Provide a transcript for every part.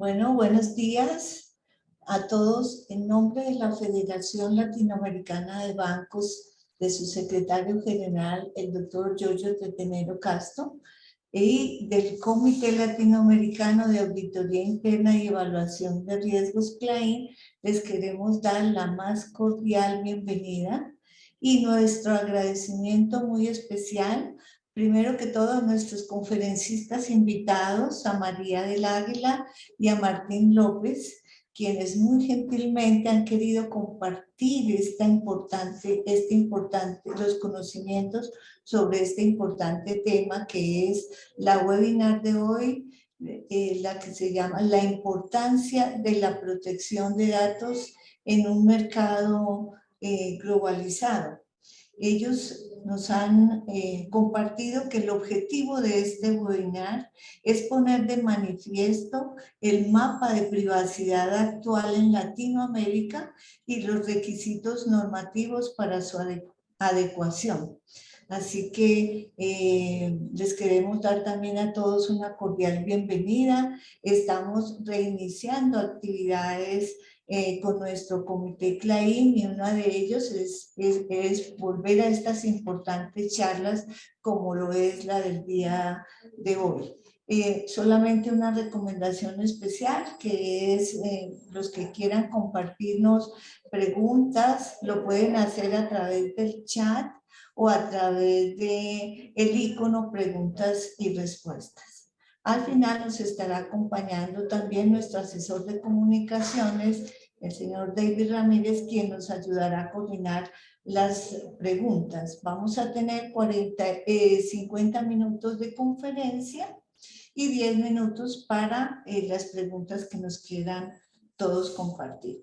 Bueno, buenos días a todos. En nombre de la Federación Latinoamericana de Bancos, de su secretario general, el doctor Giorgio Tetenero Castro, y del Comité Latinoamericano de Auditoría Interna y Evaluación de Riesgos, CLAIN, les queremos dar la más cordial bienvenida y nuestro agradecimiento muy especial, primero que todo, a nuestros conferencistas invitados, a María del Águila y a Martín López, quienes muy gentilmente han querido compartir los conocimientos sobre este importante tema que es la webinar de hoy, la que se llama La importancia de la protección de datos en un mercado globalizado. Ellos nos han compartido que el objetivo de este webinar es poner de manifiesto el mapa de privacidad actual en Latinoamérica y los requisitos normativos para su adecuación. Así que les queremos dar también a todos una cordial bienvenida. Estamos reiniciando actividades con nuestro comité CLAIN y uno de ellos es volver a estas importantes charlas como lo es la del día de hoy. Solamente una recomendación especial que es los que quieran compartirnos preguntas lo pueden hacer a través del chat o a través de el icono preguntas y respuestas. Al final nos estará acompañando también nuestro asesor de comunicaciones, el señor David Ramírez, quien nos ayudará a coordinar las preguntas. Vamos a tener 50 minutos de conferencia y 10 minutos para las preguntas que nos quieran todos compartir.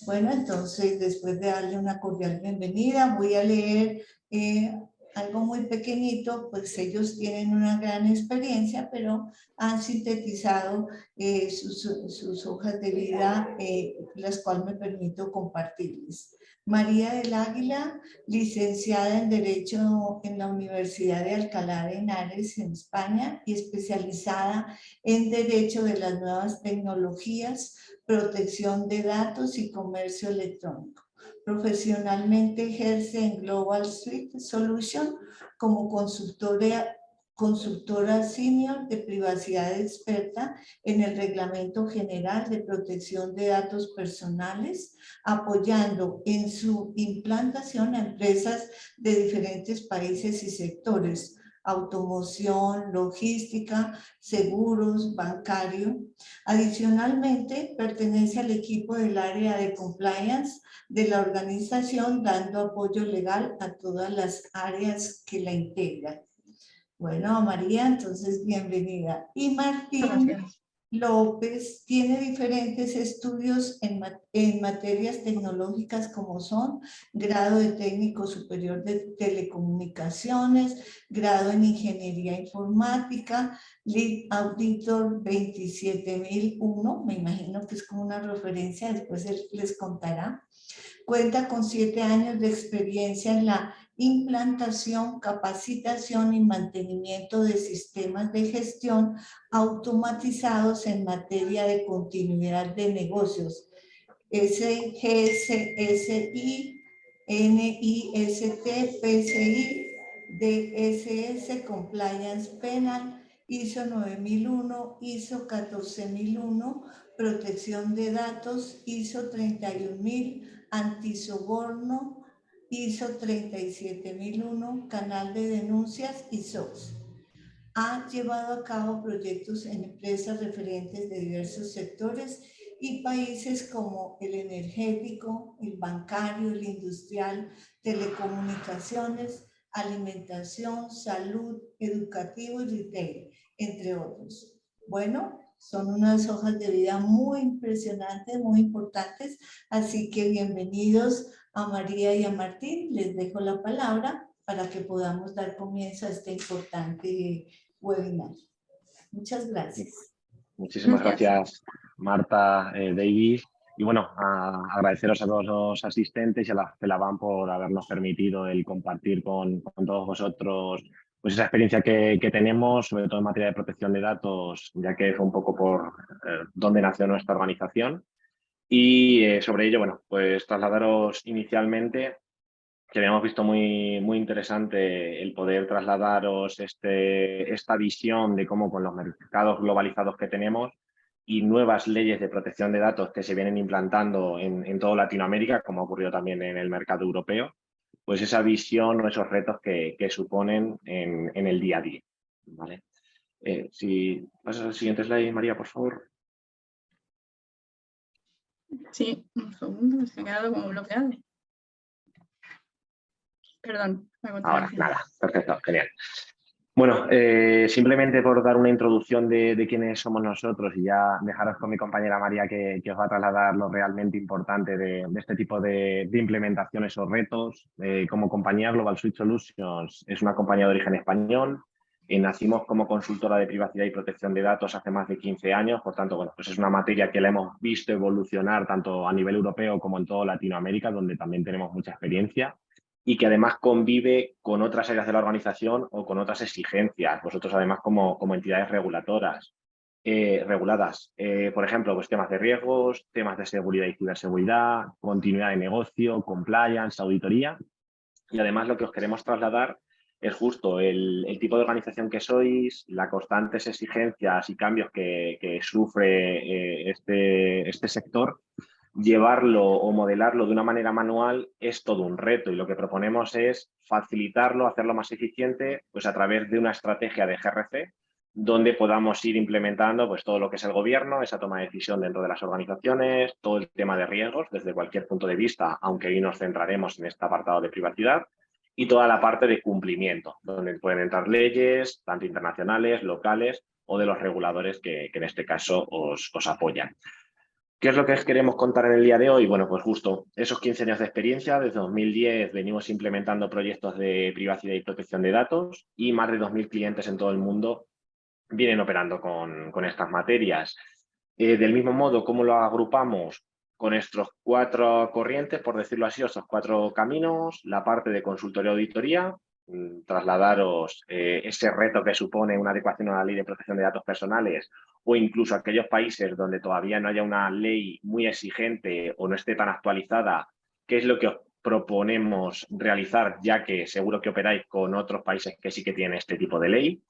Bueno, entonces, después de darle una cordial bienvenida, voy a leer algo muy pequeñito, pues ellos tienen una gran experiencia, pero han sintetizado sus hojas de vida, las cuales me permito compartirles. María del Águila, licenciada en Derecho en la Universidad de Alcalá de Henares, en España, y especializada en Derecho de las Nuevas Tecnologías, Protección de Datos y Comercio Electrónico. Profesionalmente ejerce en Global Suite Solution como consultora senior de privacidad experta en el Reglamento General de Protección de Datos Personales, apoyando en su implantación a empresas de diferentes países y sectores: automoción, logística, seguros, bancario. Adicionalmente, pertenece al equipo del área de compliance de la organización, dando apoyo legal a todas las áreas que la integran. Bueno, María, entonces bienvenida. Y Martín López tiene diferentes estudios en materias tecnológicas como son grado de técnico superior de telecomunicaciones, grado en ingeniería informática, Lead Auditor 27001, me imagino que es como una referencia, después él les contará. Cuenta con 7 años de experiencia en la implantación, capacitación y mantenimiento de sistemas de gestión automatizados en materia de continuidad de negocios. SGSSI, NIST, PCI, DSS, Compliance Penal, ISO 9001, ISO 14001, protección de datos, ISO 31000, antisoborno, ISO 37001, canal de denuncias y SOX. Ha llevado a cabo proyectos en empresas referentes de diversos sectores y países como el energético, el bancario, el industrial, telecomunicaciones, alimentación, salud, educativo y retail, entre otros. Bueno, son unas hojas de vida muy impresionantes, muy importantes, así que bienvenidos a María y a Martín. Les dejo la palabra para que podamos dar comienzo a este importante webinar. Muchas gracias. Muchísimas gracias, Marta, David. Y bueno, agradeceros a todos los asistentes y a la FELABAN por habernos permitido el compartir con todos vosotros pues esa experiencia que tenemos, sobre todo en materia de protección de datos, ya que fue un poco por dónde nació nuestra organización. Y sobre ello, bueno, pues trasladaros inicialmente que habíamos visto muy interesante el poder trasladaros esta visión de cómo con los mercados globalizados que tenemos y nuevas leyes de protección de datos que se vienen implantando en toda Latinoamérica, como ha ocurrido también en el mercado europeo, pues esa visión o esos retos que suponen en el día a día. ¿Vale? Si pasas al siguiente slide, María, por favor. Sí, un segundo, se ha quedado como bloqueado. Perdón. Ahora, nada, perfecto, genial. Bueno, simplemente por dar una introducción de quiénes somos nosotros y ya dejaros con mi compañera María que os va a trasladar lo realmente importante de este tipo de implementaciones o retos. Como compañía Global Suite Solutions es una compañía de origen español. Nacimos como consultora de privacidad y protección de datos hace más de 15 años, por tanto, bueno, pues es una materia que la hemos visto evolucionar tanto a nivel europeo como en toda Latinoamérica, donde también tenemos mucha experiencia y que además convive con otras áreas de la organización o con otras exigencias. Vosotros además como entidades reguladas. Por ejemplo, pues temas de riesgos, temas de seguridad y ciberseguridad, continuidad de negocio, compliance, auditoría. Y además lo que os queremos trasladar es justo el tipo de organización que sois, las constantes exigencias y cambios que sufre este sector. Llevarlo o modelarlo de una manera manual es todo un reto y lo que proponemos es facilitarlo, hacerlo más eficiente pues a través de una estrategia de GRC donde podamos ir implementando pues todo lo que es el gobierno, esa toma de decisión dentro de las organizaciones, todo el tema de riesgos desde cualquier punto de vista, aunque hoy nos centraremos en este apartado de privacidad, y toda la parte de cumplimiento, donde pueden entrar leyes, tanto internacionales, locales o de los reguladores que en este caso os apoyan. ¿Qué es lo que queremos contar en el día de hoy? Bueno, pues justo esos 15 años de experiencia. Desde 2010 venimos implementando proyectos de privacidad y protección de datos y más de 2.000 clientes en todo el mundo vienen operando con estas materias. Del mismo modo, ¿cómo lo agrupamos? Con estos 4 corrientes, por decirlo así, estos 4 caminos, la parte de consultoría y auditoría, trasladaros ese reto que supone una adecuación a la ley de protección de datos personales o incluso aquellos países donde todavía no haya una ley muy exigente o no esté tan actualizada, qué es lo que os proponemos realizar, ya que seguro que operáis con otros países que sí que tienen este tipo de ley.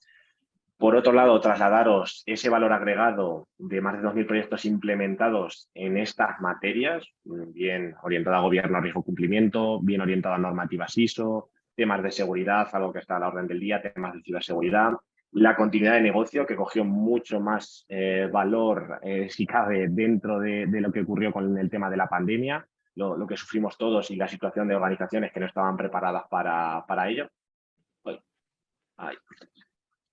Por otro lado, trasladaros ese valor agregado de más de 2.000 proyectos implementados en estas materias, bien orientado a gobierno, riesgo, cumplimiento, bien orientado a normativas ISO, temas de seguridad, algo que está a la orden del día, temas de ciberseguridad, la continuidad de negocio, que cogió mucho más valor, si cabe, dentro de lo que ocurrió con el tema de la pandemia, lo que sufrimos todos y la situación de organizaciones que no estaban preparadas para ello. Bueno, ahí.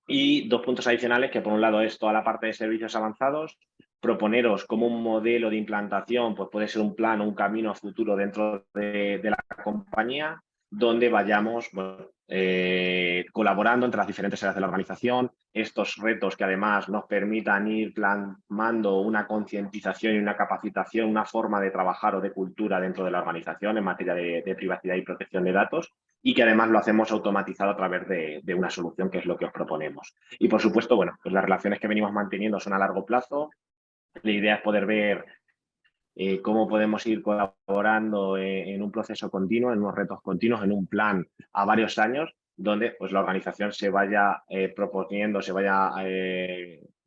Y 2 puntos adicionales, que por un lado es toda la parte de servicios avanzados, proponeros como un modelo de implantación, pues puede ser un plan o un camino futuro dentro de la compañía, donde vayamos colaborando entre las diferentes áreas de la organización, estos retos que además nos permitan ir plasmando una concientización y una capacitación, una forma de trabajar o de cultura dentro de la organización en materia de privacidad y protección de datos, y que además lo hacemos automatizado a través de una solución que es lo que os proponemos. Y por supuesto, bueno, pues las relaciones que venimos manteniendo son a largo plazo. La idea es poder ver cómo podemos ir colaborando en un proceso continuo, en unos retos continuos, en un plan a varios años, donde pues, la organización se vaya proponiendo, se vaya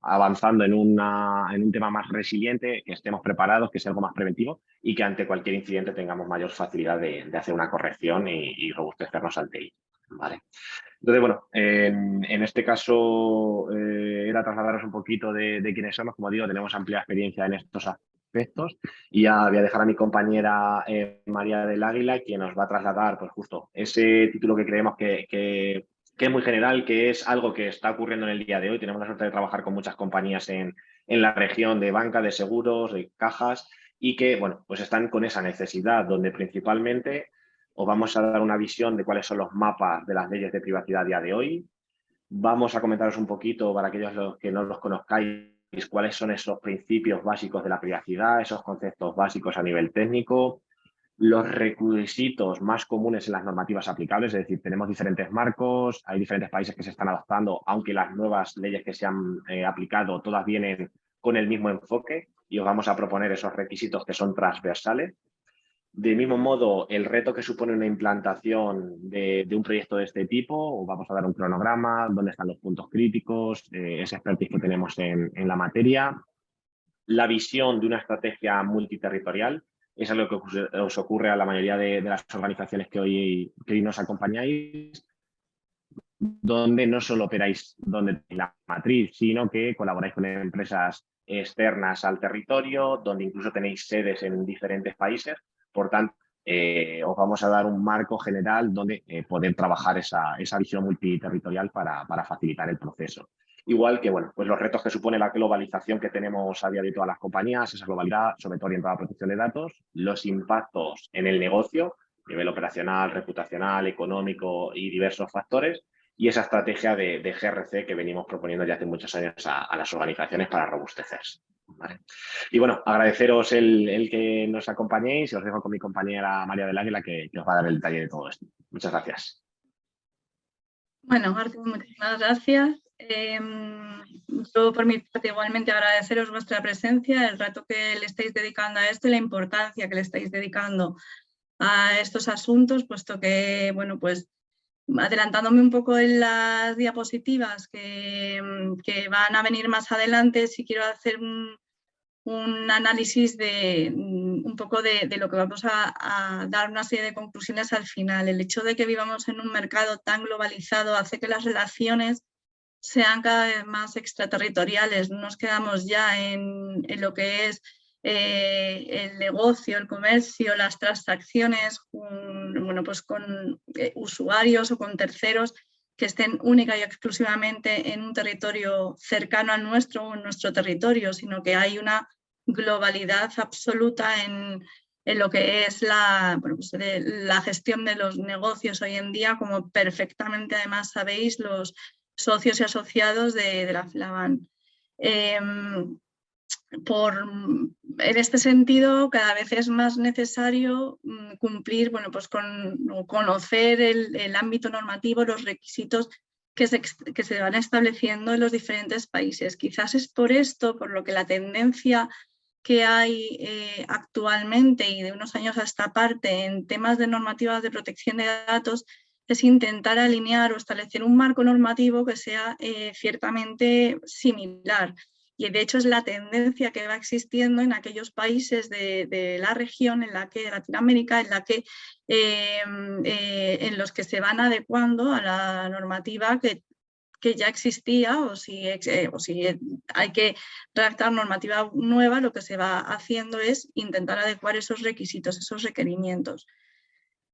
avanzando en un tema más resiliente, que estemos preparados, que sea algo más preventivo y que ante cualquier incidente tengamos mayor facilidad de hacer una corrección y robustecernos ante ello. ¿Vale? Entonces, bueno, en este caso era trasladaros un poquito de quiénes somos. Como digo, tenemos amplia experiencia en estos aspectos y ya voy a dejar a mi compañera María del Águila, quien nos va a trasladar pues justo ese título que creemos que es muy general, que es algo que está ocurriendo en el día de hoy. Tenemos la suerte de trabajar con muchas compañías en la región de banca, de seguros, de cajas y que, bueno, pues están con esa necesidad donde principalmente os vamos a dar una visión de cuáles son los mapas de las leyes de privacidad a día de hoy. Vamos a comentaros un poquito, para aquellos que no los conozcáis, cuáles son esos principios básicos de la privacidad, esos conceptos básicos a nivel técnico. los requisitos más comunes en las normativas aplicables, es decir, tenemos diferentes marcos, hay diferentes países que se están adaptando, aunque las nuevas leyes que se han aplicado todas vienen con el mismo enfoque y os vamos a proponer esos requisitos que son transversales. De mismo modo, el reto que supone una implantación de un proyecto de este tipo, os vamos a dar un cronograma, dónde están los puntos críticos, ese expertise que tenemos en la materia, la visión de una estrategia multiterritorial, es algo que os ocurre a la mayoría de las organizaciones que hoy nos acompañáis, donde no solo operáis donde la matriz, sino que colaboráis con empresas externas al territorio, donde incluso tenéis sedes en diferentes países. Por tanto, os vamos a dar un marco general donde poder trabajar esa visión multiterritorial para facilitar el proceso. Igual que, bueno, pues los retos que supone la globalización que tenemos a día de todas las compañías, esa globalidad, sobre todo orientada a la protección de datos, los impactos en el negocio, a nivel operacional, reputacional, económico y diversos factores, y esa estrategia de GRC que venimos proponiendo ya hace muchos años a las organizaciones para robustecerse. ¿Vale? Y bueno, agradeceros el que nos acompañéis y os dejo con mi compañera María del Águila que os va a dar el detalle de todo esto. Muchas gracias. Bueno, Martín, muchísimas gracias. Yo por mi parte igualmente agradeceros vuestra presencia, el rato que le estáis dedicando a esto y la importancia que le estáis dedicando a estos asuntos, puesto que, bueno, pues adelantándome un poco en las diapositivas que van a venir más adelante, sí quiero hacer un análisis de un poco de lo que vamos a dar una serie de conclusiones al final. El hecho de que vivamos en un mercado tan globalizado hace que las relaciones sean cada vez más extraterritoriales. No nos quedamos ya en lo que es el negocio, el comercio, las transacciones bueno, pues con usuarios o con terceros que estén única y exclusivamente en un territorio cercano al nuestro o en nuestro territorio, sino que hay una globalidad absoluta en lo que es bueno, pues la gestión de los negocios hoy en día, como perfectamente además sabéis los socios y asociados de la FLABAN. En este sentido, cada vez es más necesario cumplir, bueno, pues conocer el ámbito normativo, los requisitos que se van estableciendo en los diferentes países. Quizás es por esto, por lo que la tendencia que hay actualmente y de unos años a esta parte en temas de normativas de protección de datos es intentar alinear o establecer un marco normativo que sea ciertamente similar. Y de hecho es la tendencia que va existiendo en aquellos países de la región, de Latinoamérica, en los que se van adecuando a la normativa que ya existía, o si hay que redactar normativa nueva, lo que se va haciendo es intentar adecuar esos requisitos, esos requerimientos.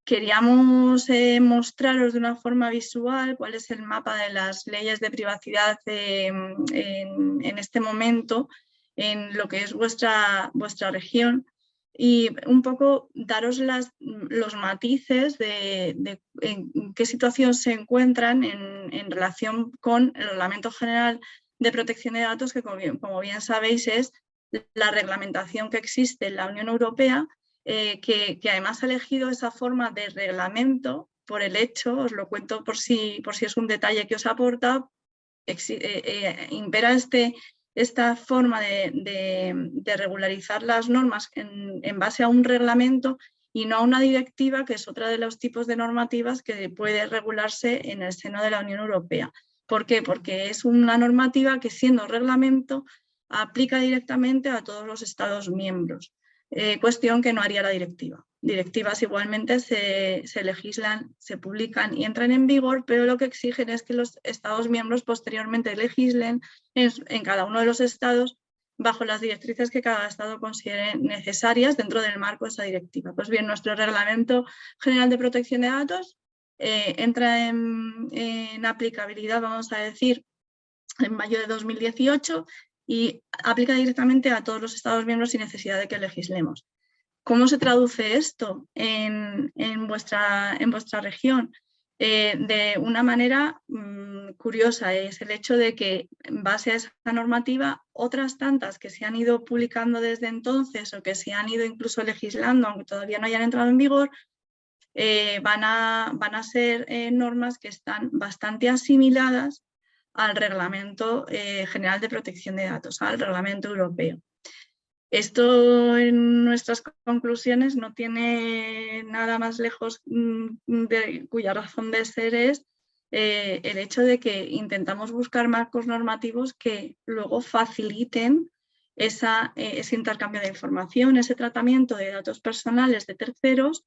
Queríamos mostraros de una forma visual cuál es el mapa de las leyes de privacidad en este momento en lo que es vuestra región y un poco daros los matices de en qué situación se encuentran en relación con el Reglamento General de Protección de Datos, que como bien sabéis es la reglamentación que existe en la Unión Europea, que además ha elegido esa forma de reglamento por el hecho, os lo cuento por si es un detalle que os aporta, impera esta forma de regularizar las normas en base a un reglamento y no a una directiva, que es otra de los tipos de normativas que puede regularse en el seno de la Unión Europea. ¿Por qué? Porque es una normativa que, siendo reglamento, aplica directamente a todos los Estados miembros. Cuestión que no haría la directiva. Directivas igualmente se legislan, se publican y entran en vigor, pero lo que exigen es que los Estados miembros posteriormente legislen en cada uno de los estados bajo las directrices que cada estado considere necesarias dentro del marco de esa directiva. Pues bien, nuestro Reglamento General de Protección de Datos entra en aplicabilidad, vamos a decir, en mayo de 2018 y aplica directamente a todos los Estados miembros sin necesidad de que legislemos. ¿Cómo se traduce esto en vuestra región? de una manera curiosa. Es el hecho de que en base a esa normativa, otras tantas que se han ido publicando desde entonces o que se han ido incluso legislando, aunque todavía no hayan entrado en vigor, van a ser normas que están bastante asimiladas al Reglamento General de Protección de Datos, al Reglamento Europeo. Esto en nuestras conclusiones no tiene nada más lejos de cuya razón de ser es el hecho de que intentamos buscar marcos normativos que luego faciliten ese intercambio de información, ese tratamiento de datos personales de terceros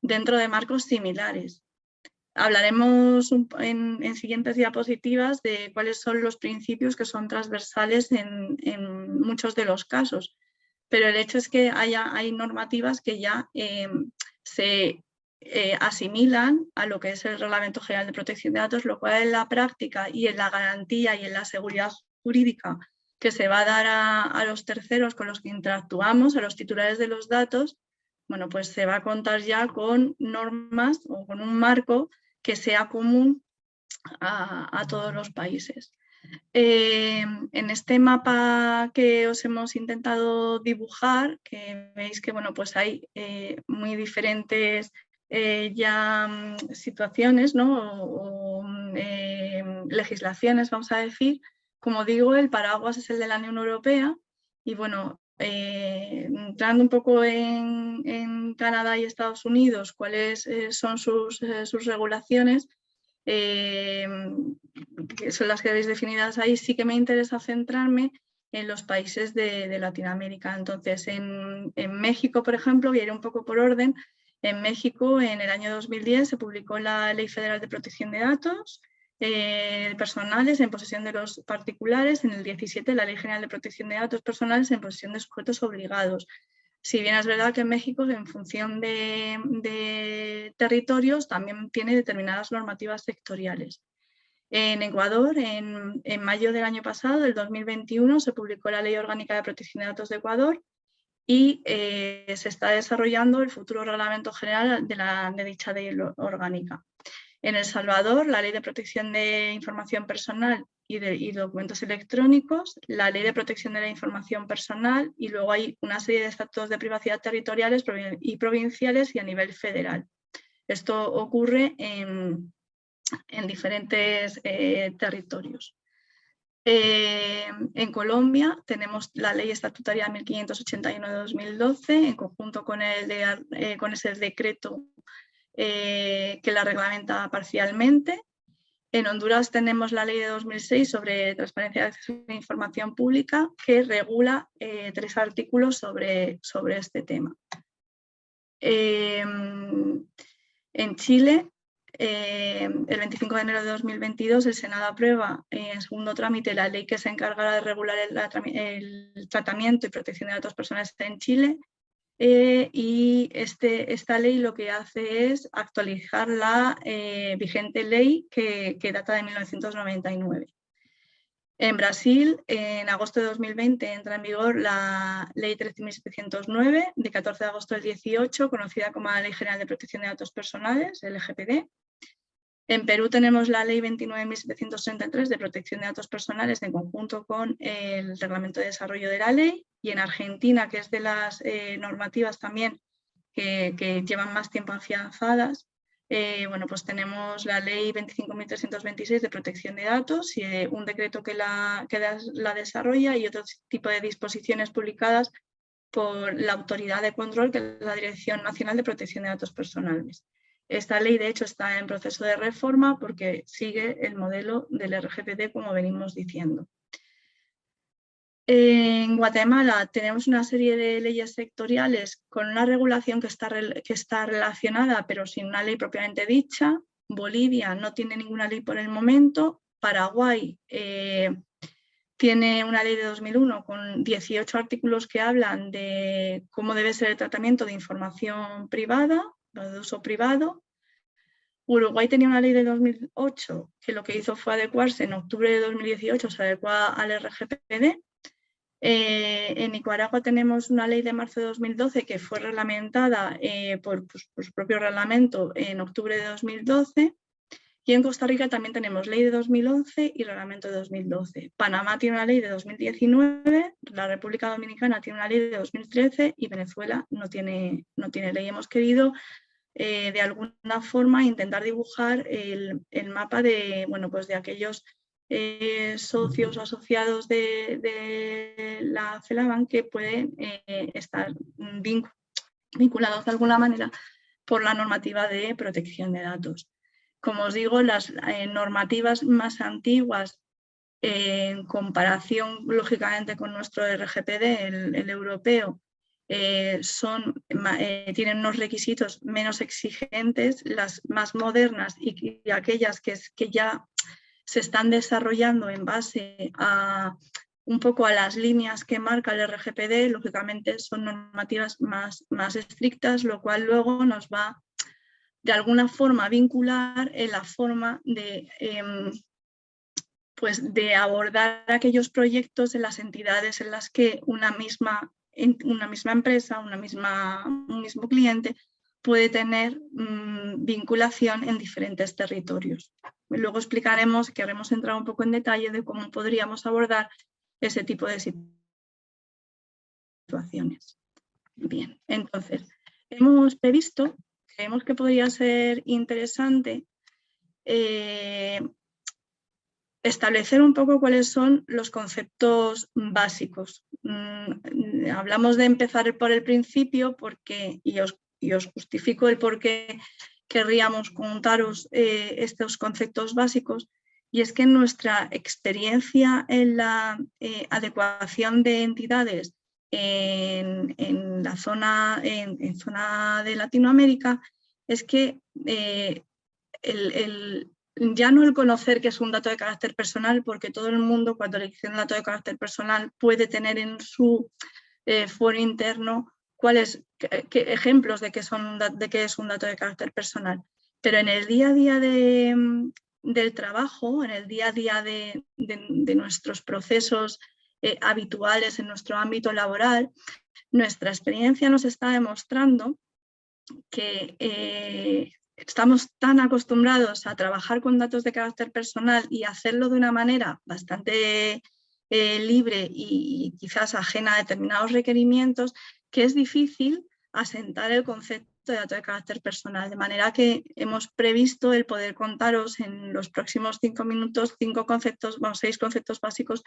dentro de marcos similares. Hablaremos en siguientes diapositivas de cuáles son los principios que son transversales en muchos de los casos, pero el hecho es que hay normativas que ya se asimilan a lo que es el Reglamento General de Protección de Datos, lo cual en la práctica y en la garantía y en la seguridad jurídica que se va a dar a los terceros con los que interactuamos, a los titulares de los datos, bueno, pues se va a contar ya con normas o con un marco que sea común a todos los países. En este mapa que os hemos intentado dibujar, que veis que bueno, pues hay muy diferentes ya situaciones, ¿no? o legislaciones, vamos a decir. Como digo, el paraguas es el de la Unión Europea y bueno, entrando un poco en Canadá y Estados Unidos, cuáles son sus regulaciones, que son las que habéis definidas ahí, sí que me interesa centrarme en los países de Latinoamérica. Entonces, en México, por ejemplo, voy a ir un poco por orden. En México, en el año 2010, se publicó la Ley Federal de Protección de Datos personales en posesión de los particulares. En el 17, la Ley General de Protección de Datos personales en posesión de sujetos obligados. Si bien es verdad que en México, en función de territorios, también tiene determinadas normativas sectoriales. En Ecuador, en mayo del año pasado, del 2021, se publicó la Ley Orgánica de Protección de Datos de Ecuador y se está desarrollando el futuro reglamento general de dicha ley orgánica. En El Salvador, la Ley de Protección de Información Personal y documentos electrónicos, la Ley de Protección de la Información Personal y luego hay una serie de estatutos de privacidad territoriales y provinciales y a nivel federal. Esto ocurre en diferentes territorios. En Colombia tenemos la Ley Estatutaria 1581 de 2012 en conjunto con ese decreto que la reglamenta parcialmente. En Honduras tenemos la ley de 2006 sobre transparencia de acceso a la información pública que regula 3 artículos sobre este tema. En Chile, el 25 de enero de 2022, el Senado aprueba en segundo trámite la ley que se encargará de regular el tratamiento y protección de datos personales en Chile. Y esta ley lo que hace es actualizar la vigente ley que data de 1999. En Brasil, en agosto de 2020, entra en vigor la Ley 13.709 de 14 de agosto del 18, conocida como la Ley General de Protección de Datos Personales, LGPD. En Perú tenemos la Ley 29.733 de Protección de Datos Personales en conjunto con el Reglamento de Desarrollo de la Ley. Y en Argentina, que es de las normativas también que llevan más tiempo afianzadas, bueno, pues tenemos la Ley 25.326 de Protección de Datos y un decreto que la desarrolla y otro tipo de disposiciones publicadas por la autoridad de control, que es la Dirección Nacional de Protección de Datos Personales. Esta ley, de hecho, está en proceso de reforma porque sigue el modelo del RGPD, como venimos diciendo. En Guatemala tenemos una serie de leyes sectoriales con una regulación que está relacionada, pero sin una ley propiamente dicha. Bolivia no tiene ninguna ley por el momento. Paraguay tiene una ley de 2001 con 18 artículos que hablan de cómo debe ser el tratamiento de información privada, de uso privado. Uruguay tenía una ley de 2008 que lo que hizo fue adecuarse en octubre de 2018, se adecua al RGPD. En Nicaragua tenemos una ley de marzo de 2012 que fue reglamentada por su propio reglamento en octubre de 2012. Y en Costa Rica también tenemos ley de 2011 y reglamento de 2012. Panamá tiene una ley de 2019, la República Dominicana tiene una ley de 2013 y Venezuela no tiene ley. Hemos querido de alguna forma intentar dibujar el mapa de, bueno, pues de aquellos socios o asociados de la CELABAN que pueden estar vinculados de alguna manera por la normativa de protección de datos. Como os digo, las normativas más antiguas en comparación, lógicamente, con nuestro RGPD, el europeo, tienen unos requisitos menos exigentes. Las más modernas y aquellas que ya se están desarrollando en base a un poco a las líneas que marca el RGPD, lógicamente son normativas más estrictas, lo cual luego nos va de alguna forma vincular en la forma de, pues de abordar aquellos proyectos en las entidades en las que una misma empresa, un mismo cliente puede tener vinculación en diferentes territorios. Luego explicaremos, queremos entrar un poco en detalle de cómo podríamos abordar ese tipo de situaciones. Bien, entonces, hemos previsto, creemos que podría ser interesante establecer un poco cuáles son los conceptos básicos. Hablamos de empezar por el principio y os justifico el por qué querríamos contaros estos conceptos básicos, y es que nuestra experiencia en la adecuación de entidades en la zona de Latinoamérica es que ya no el conocer que es un dato de carácter personal, porque todo el mundo cuando le dicen dato de carácter personal puede tener en su foro interno ejemplos de que es un dato de carácter personal. Pero en el día a día del trabajo, en el día a día de nuestros procesos habituales en nuestro ámbito laboral, nuestra experiencia nos está demostrando que estamos tan acostumbrados a trabajar con datos de carácter personal y hacerlo de una manera bastante libre y quizás ajena a determinados requerimientos, que es difícil asentar el concepto de dato de carácter personal, de manera que hemos previsto el poder contaros en los próximos 5 minutos 6 conceptos básicos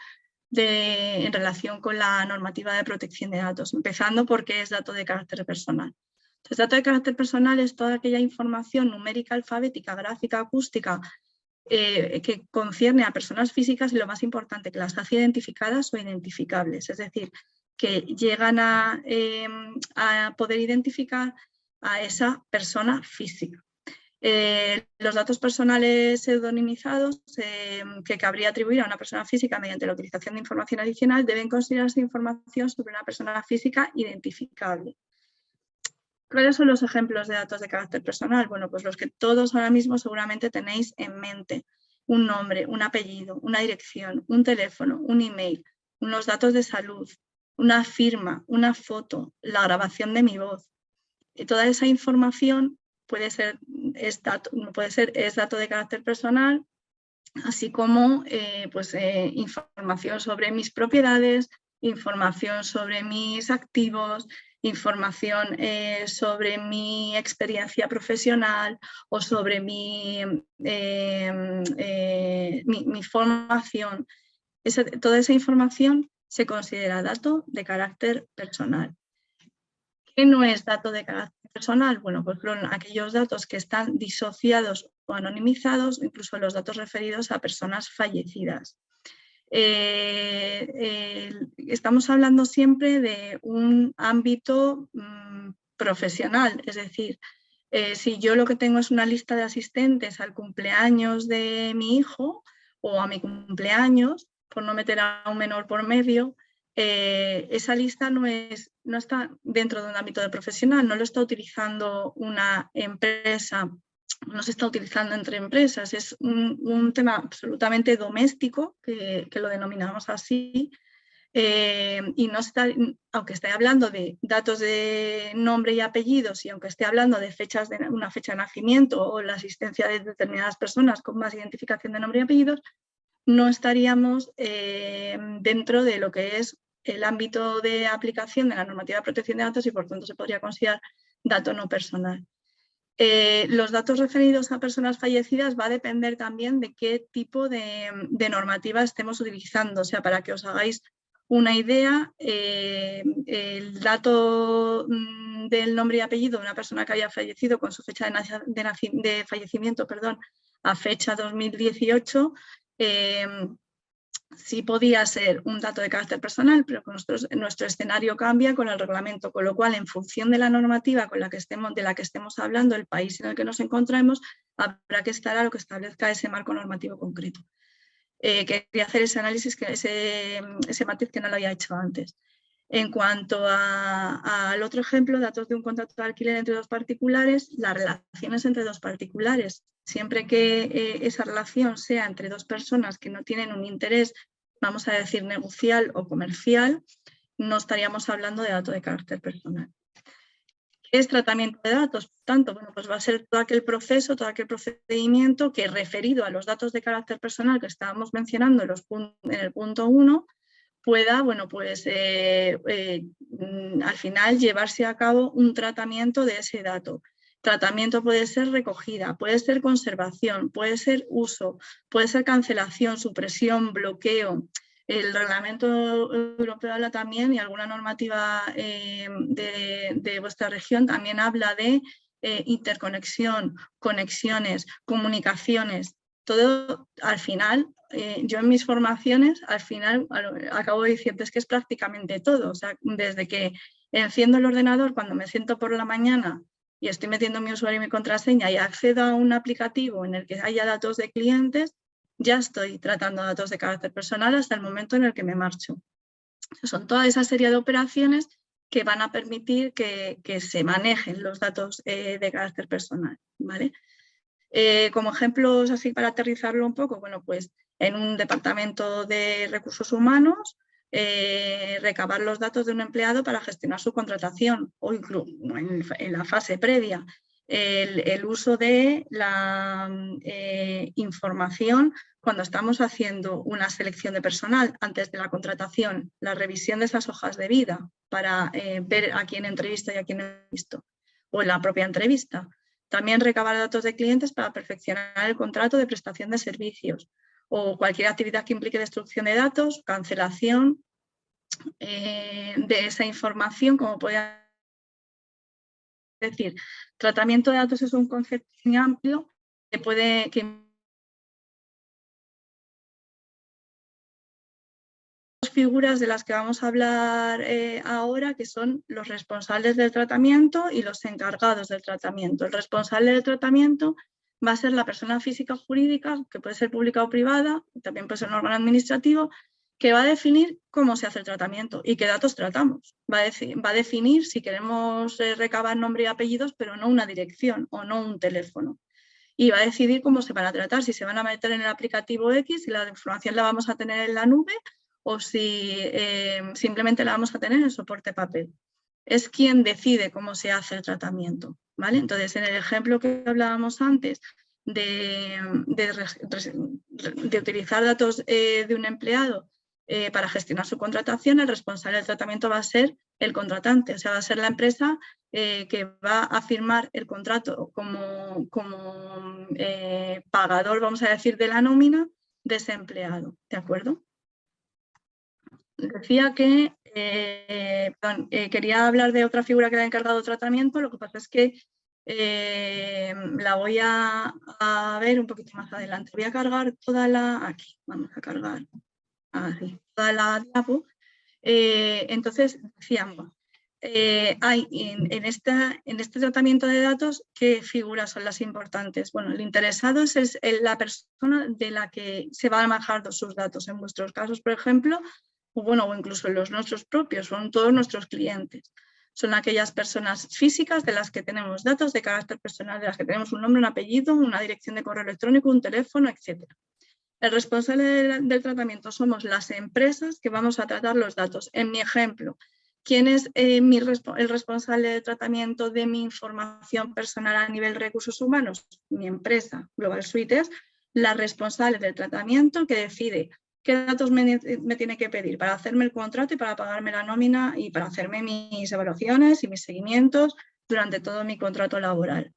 en relación con la normativa de protección de datos, empezando por qué es dato de carácter personal. Entonces, dato de carácter personal es toda aquella información numérica, alfabética, gráfica, acústica, que concierne a personas físicas y, lo más importante, que las hace identificadas o identificables, es decir, que llegan a poder identificar a esa persona física. Los datos personales pseudonimizados que cabría atribuir a una persona física mediante la utilización de información adicional deben considerarse información sobre una persona física identificable. ¿Cuáles son los ejemplos de datos de carácter personal? Bueno, pues los que todos ahora mismo seguramente tenéis en mente: un nombre, un apellido, una dirección, un teléfono, un email, unos datos de salud, una firma, una foto, la grabación de mi voz. Y toda esa información es dato de carácter personal, así como información sobre mis propiedades, información sobre mis activos, información sobre mi experiencia profesional o sobre mi formación. Toda esa información se considera dato de carácter personal. ¿Qué no es dato de carácter personal? Bueno, pues son aquellos datos que están disociados o anonimizados, incluso los datos referidos a personas fallecidas. Estamos hablando siempre de un ámbito profesional, es decir, si yo lo que tengo es una lista de asistentes al cumpleaños de mi hijo o a mi cumpleaños, por no meter a un menor por medio, esa lista no está dentro de un ámbito de profesional, no lo está utilizando una empresa, no se está utilizando entre empresas, es un tema absolutamente doméstico, que lo denominamos así, y no está, aunque esté hablando de datos de nombre y apellidos y aunque esté hablando de fechas de una fecha de nacimiento o la asistencia de determinadas personas con más identificación de nombre y apellidos, no estaríamos dentro de lo que es el ámbito de aplicación de la normativa de protección de datos y por tanto se podría considerar dato no personal. Los datos referidos a personas fallecidas va a depender también de qué tipo de normativa estemos utilizando. O sea, para que os hagáis una idea, el dato del nombre y apellido de una persona que haya fallecido con su fecha de fallecimiento, perdón, a fecha 2018, sí podía ser un dato de carácter personal, pero nuestro escenario cambia con el reglamento, con lo cual, en función de la normativa de la que estemos hablando, el país en el que nos encontremos, habrá que estar a lo que establezca ese marco normativo concreto. Quería hacer ese análisis, ese matiz que no lo había hecho antes. En cuanto al otro ejemplo, datos de un contrato de alquiler entre dos particulares, las relaciones entre dos particulares, siempre que esa relación sea entre dos personas que no tienen un interés, vamos a decir, negocial o comercial, no estaríamos hablando de datos de carácter personal. ¿Qué es tratamiento de datos? Por tanto, bueno, pues va a ser todo aquel proceso, todo aquel procedimiento que, referido a los datos de carácter personal que estábamos mencionando en el punto 1, pueda, bueno, pues al final llevarse a cabo un tratamiento de ese dato. Tratamiento puede ser recogida, puede ser conservación, puede ser uso, puede ser cancelación, supresión, bloqueo. El reglamento europeo habla también, y alguna normativa de vuestra región también habla de interconexión, conexiones, comunicaciones. Todo al final, yo en mis formaciones, al final acabo diciendo es que es prácticamente todo. O sea, desde que enciendo el ordenador cuando me siento por la mañana y estoy metiendo mi usuario y mi contraseña y accedo a un aplicativo en el que haya datos de clientes, ya estoy tratando datos de carácter personal hasta el momento en el que me marcho. Son toda esa serie de operaciones que van a permitir que se manejen los datos de carácter personal, ¿vale? Como ejemplos así para aterrizarlo un poco, bueno, pues en un departamento de recursos humanos, recabar los datos de un empleado para gestionar su contratación o incluso en la fase previa, el uso de la información cuando estamos haciendo una selección de personal antes de la contratación, la revisión de esas hojas de vida para ver a quién entrevista y a quién no he visto, o en la propia entrevista. También recabar datos de clientes para perfeccionar el contrato de prestación de servicios o cualquier actividad que implique destrucción de datos, cancelación de esa información, como podría decir. Tratamiento de datos es un concepto muy amplio que figuras de las que vamos a hablar ahora, que son los responsables del tratamiento y los encargados del tratamiento. El responsable del tratamiento va a ser la persona física o jurídica, que puede ser pública o privada, también puede ser un órgano administrativo, que va a definir cómo se hace el tratamiento y qué datos tratamos. Va a definir si queremos recabar nombre y apellidos, pero no una dirección o no un teléfono. Y va a decidir cómo se van a tratar, si se van a meter en el aplicativo X, si la información la vamos a tener en la nube o si simplemente la vamos a tener en soporte papel. Es quien decide cómo se hace el tratamiento, ¿vale? Entonces, en el ejemplo que hablábamos antes de utilizar datos de un empleado para gestionar su contratación, el responsable del tratamiento va a ser el contratante, o sea, va a ser la empresa que va a firmar el contrato como pagador, vamos a decir, de la nómina de ese empleado, ¿de acuerdo? Decía que quería hablar de otra figura que era encargado de tratamiento, lo que pasa es que la voy a ver un poquito más adelante. Voy a cargar toda la... Aquí, vamos a cargar así, toda la diapo. Entonces, decíamos, hay en este tratamiento de datos, ¿qué figuras son las importantes? Bueno, el interesado es la persona de la que se van a manejar sus datos. En vuestros casos, por ejemplo, o incluso en los nuestros propios, son todos nuestros clientes. Son aquellas personas físicas de las que tenemos datos de carácter personal, de las que tenemos un nombre, un apellido, una dirección de correo electrónico, un teléfono, etc. El responsable del tratamiento somos las empresas que vamos a tratar los datos. En mi ejemplo, ¿quién es el responsable de tratamiento de mi información personal a nivel recursos humanos? Mi empresa, Global Suite, es la responsable del tratamiento que decide qué datos me tiene que pedir para hacerme el contrato y para pagarme la nómina y para hacerme mis evaluaciones y mis seguimientos durante todo mi contrato laboral.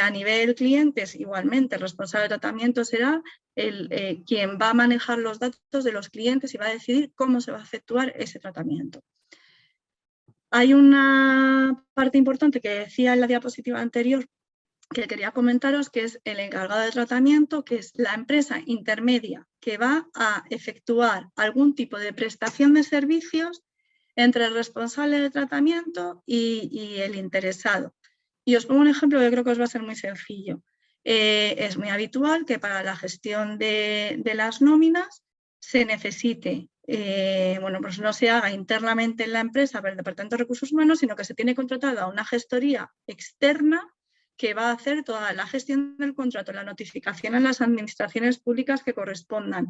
A nivel clientes, igualmente, el responsable de tratamiento será quien va a manejar los datos de los clientes y va a decidir cómo se va a efectuar ese tratamiento. Hay una parte importante que decía en la diapositiva anterior que quería comentaros, que es el encargado de tratamiento, que es la empresa intermedia que va a efectuar algún tipo de prestación de servicios entre el responsable de tratamiento y el interesado. Y os pongo un ejemplo que creo que os va a ser muy sencillo. Es muy habitual que para la gestión de las nóminas se necesite, bueno, pues no se haga internamente en la empresa por el Departamento de Recursos Humanos, sino que se tiene contratada una gestoría externa que va a hacer toda la gestión del contrato, la notificación a las administraciones públicas que correspondan,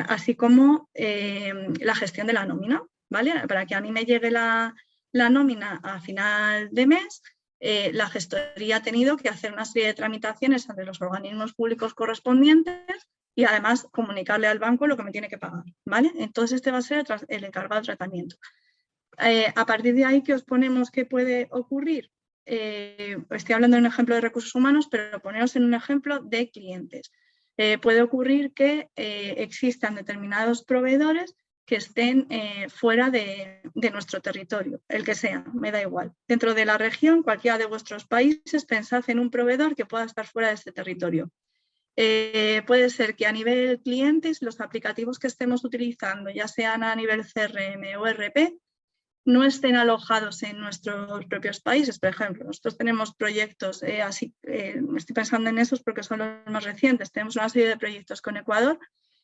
así como la gestión de la nómina, ¿vale? Para que a mí me llegue la nómina a final de mes, la gestoría ha tenido que hacer una serie de tramitaciones ante los organismos públicos correspondientes y además comunicarle al banco lo que me tiene que pagar, ¿vale? Entonces este va a ser el encargado de tratamiento. A partir de ahí, ¿qué os ponemos que puede ocurrir? Estoy hablando de un ejemplo de recursos humanos, pero poneros en un ejemplo de clientes. Puede ocurrir que existan determinados proveedores que estén fuera de nuestro territorio, el que sea, me da igual. Dentro de la región, cualquiera de vuestros países, pensad en un proveedor que pueda estar fuera de este territorio. Puede ser que a nivel clientes los aplicativos que estemos utilizando, ya sean a nivel CRM o ERP, no estén alojados en nuestros propios países. Por ejemplo, nosotros tenemos proyectos, estoy pensando en esos porque son los más recientes, tenemos una serie de proyectos con Ecuador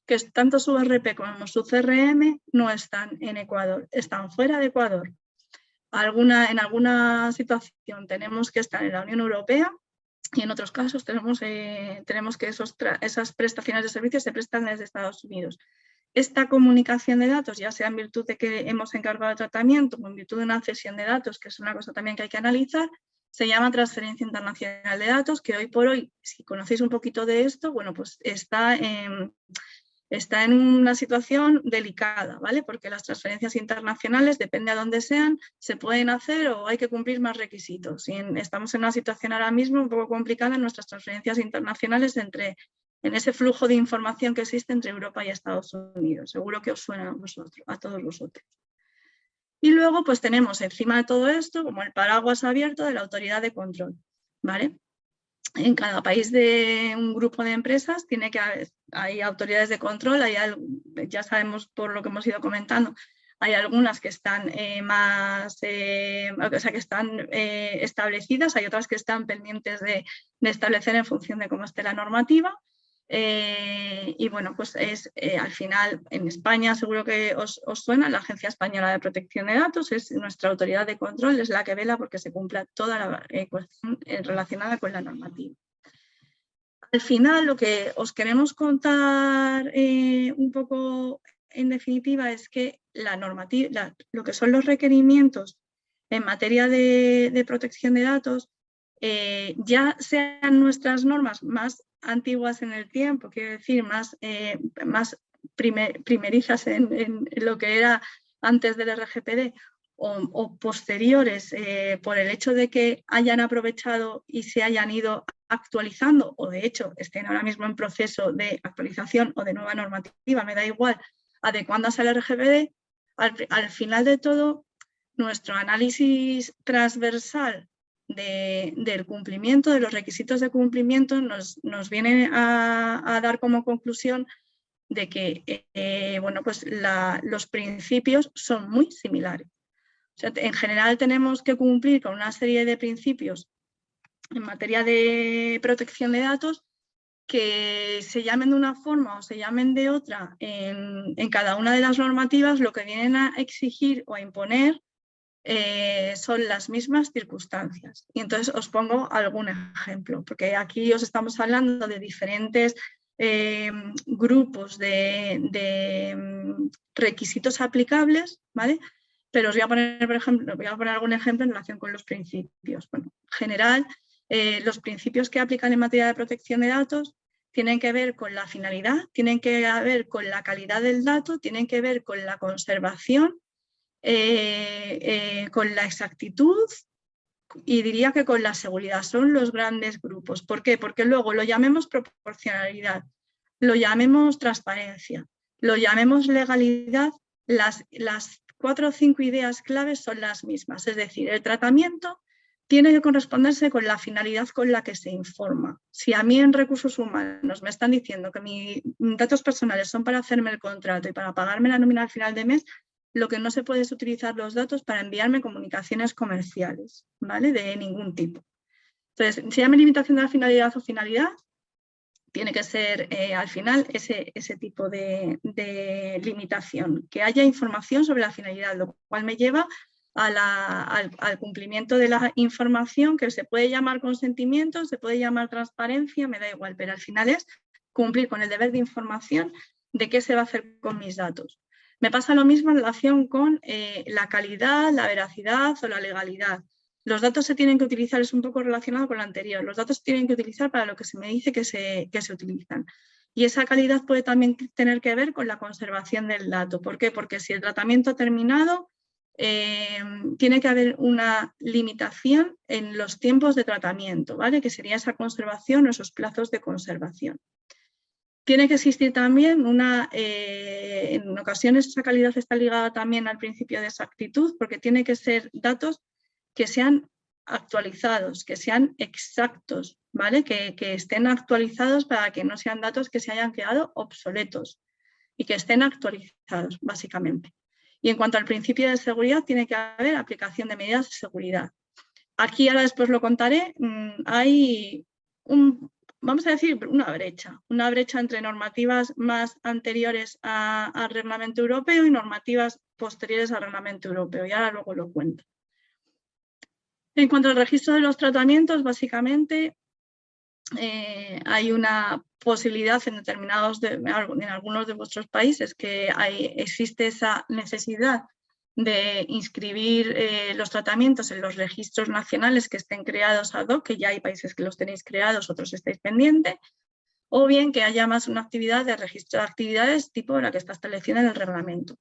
que tanto su ERP como su CRM no están en Ecuador, están fuera de Ecuador. En alguna situación tenemos que estar en la Unión Europea y en otros casos tenemos que esas prestaciones de servicios se prestan desde Estados Unidos. Esta comunicación de datos, ya sea en virtud de que hemos encargado el tratamiento o en virtud de una cesión de datos, que es una cosa también que hay que analizar, se llama transferencia internacional de datos, que hoy por hoy, si conocéis un poquito de esto, bueno, pues está en una situación delicada, ¿vale? Porque las transferencias internacionales, depende a dónde sean, se pueden hacer o hay que cumplir más requisitos. Y estamos en una situación ahora mismo un poco complicada en nuestras transferencias internacionales en ese flujo de información que existe entre Europa y Estados Unidos. Seguro que os suena a todos vosotros. Y luego pues tenemos encima de todo esto como el paraguas abierto de la autoridad de control, ¿vale? En cada país de un grupo de empresas hay autoridades de control, ya sabemos por lo que hemos ido comentando, hay algunas que están establecidas, hay otras que están pendientes de establecer en función de cómo esté la normativa. Y bueno, pues al final en España seguro que os suena, la Agencia Española de Protección de Datos es nuestra autoridad de control, es la que vela porque se cumpla toda la cuestión relacionada con la normativa. Al final lo que os queremos contar un poco en definitiva es que la normativa, lo que son los requerimientos en materia de protección de datos, ya sean nuestras normas más antiguas en el tiempo, quiero decir, más primerizas en lo que era antes del RGPD o posteriores por el hecho de que hayan aprovechado y se hayan ido actualizando o de hecho estén ahora mismo en proceso de actualización o de nueva normativa, me da igual, adecuándose al RGPD, al final de todo, nuestro análisis transversal del cumplimiento, de los requisitos de cumplimiento, nos viene a dar como conclusión de que bueno, pues los principios son muy similares. O sea, en general tenemos que cumplir con una serie de principios en materia de protección de datos que se llamen de una forma o se llamen de otra en cada una de las normativas, lo que vienen a exigir o a imponer son las mismas circunstancias. Y entonces os pongo algún ejemplo, porque aquí os estamos hablando de diferentes grupos de requisitos aplicables, ¿vale? Pero os voy a poner, por ejemplo, voy a poner algún ejemplo en relación con los principios. Bueno, en general, los principios que aplican en materia de protección de datos tienen que ver con la finalidad, tienen que ver con la calidad del dato, tienen que ver con la conservación, con la exactitud y diría que con la seguridad. Son los grandes grupos. ¿Por qué? Porque luego lo llamemos proporcionalidad, lo llamemos transparencia, lo llamemos legalidad, las 4 o 5 ideas claves son las mismas. Es decir, el tratamiento tiene que corresponderse con la finalidad con la que se informa. Si a mí en recursos humanos me están diciendo que mis datos personales son para hacerme el contrato y para pagarme la nómina al final de mes, lo que no se puede es utilizar los datos para enviarme comunicaciones comerciales, ¿vale? De ningún tipo. Entonces, si llama limitación de la finalidad o finalidad, tiene que ser al final ese tipo de limitación, que haya información sobre la finalidad, lo cual me lleva al cumplimiento de la información, que se puede llamar consentimiento, se puede llamar transparencia, me da igual, pero al final es cumplir con el deber de información de qué se va a hacer con mis datos. Me pasa lo mismo en relación con la calidad, la veracidad o la legalidad. Los datos se tienen que utilizar, es un poco relacionado con lo anterior, los datos se tienen que utilizar para lo que se me dice que se utilizan. Y esa calidad puede también tener que ver con la conservación del dato. ¿Por qué? Porque si el tratamiento ha terminado, tiene que haber una limitación en los tiempos de tratamiento, ¿vale? Que sería esa conservación o esos plazos de conservación. Tiene que existir también en ocasiones esa calidad está ligada también al principio de exactitud, porque tiene que ser datos que sean actualizados, que sean exactos, ¿vale? Que estén actualizados para que no sean datos que se hayan quedado obsoletos y que estén actualizados, básicamente. Y en cuanto al principio de seguridad, tiene que haber aplicación de medidas de seguridad. Aquí ahora después lo contaré, hay vamos a decir, una brecha entre normativas más anteriores al reglamento europeo y normativas posteriores al reglamento europeo, y ahora luego lo cuento. En cuanto al registro de los tratamientos, básicamente hay una posibilidad en algunos de vuestros países que existe esa necesidad de inscribir los tratamientos en los registros nacionales que estén creados ad hoc, que ya hay países que los tenéis creados, otros estáis pendientes, o bien que haya más una actividad de registro de actividades tipo la que está establecida en el reglamento.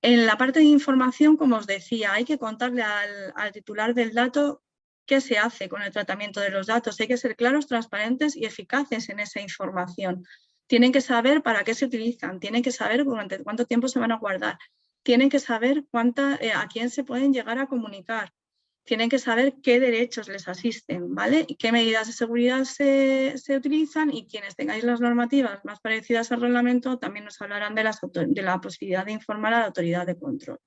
En la parte de información, como os decía, hay que contarle al titular del dato qué se hace con el tratamiento de los datos. Hay que ser claros, transparentes y eficaces en esa información. Tienen que saber para qué se utilizan, tienen que saber durante cuánto tiempo se van a guardar, tienen que saber a quién se pueden llegar a comunicar, tienen que saber qué derechos les asisten, ¿vale? Y qué medidas de seguridad se utilizan, y quienes tengáis las normativas más parecidas al reglamento también nos hablarán de la posibilidad de informar a la autoridad de control.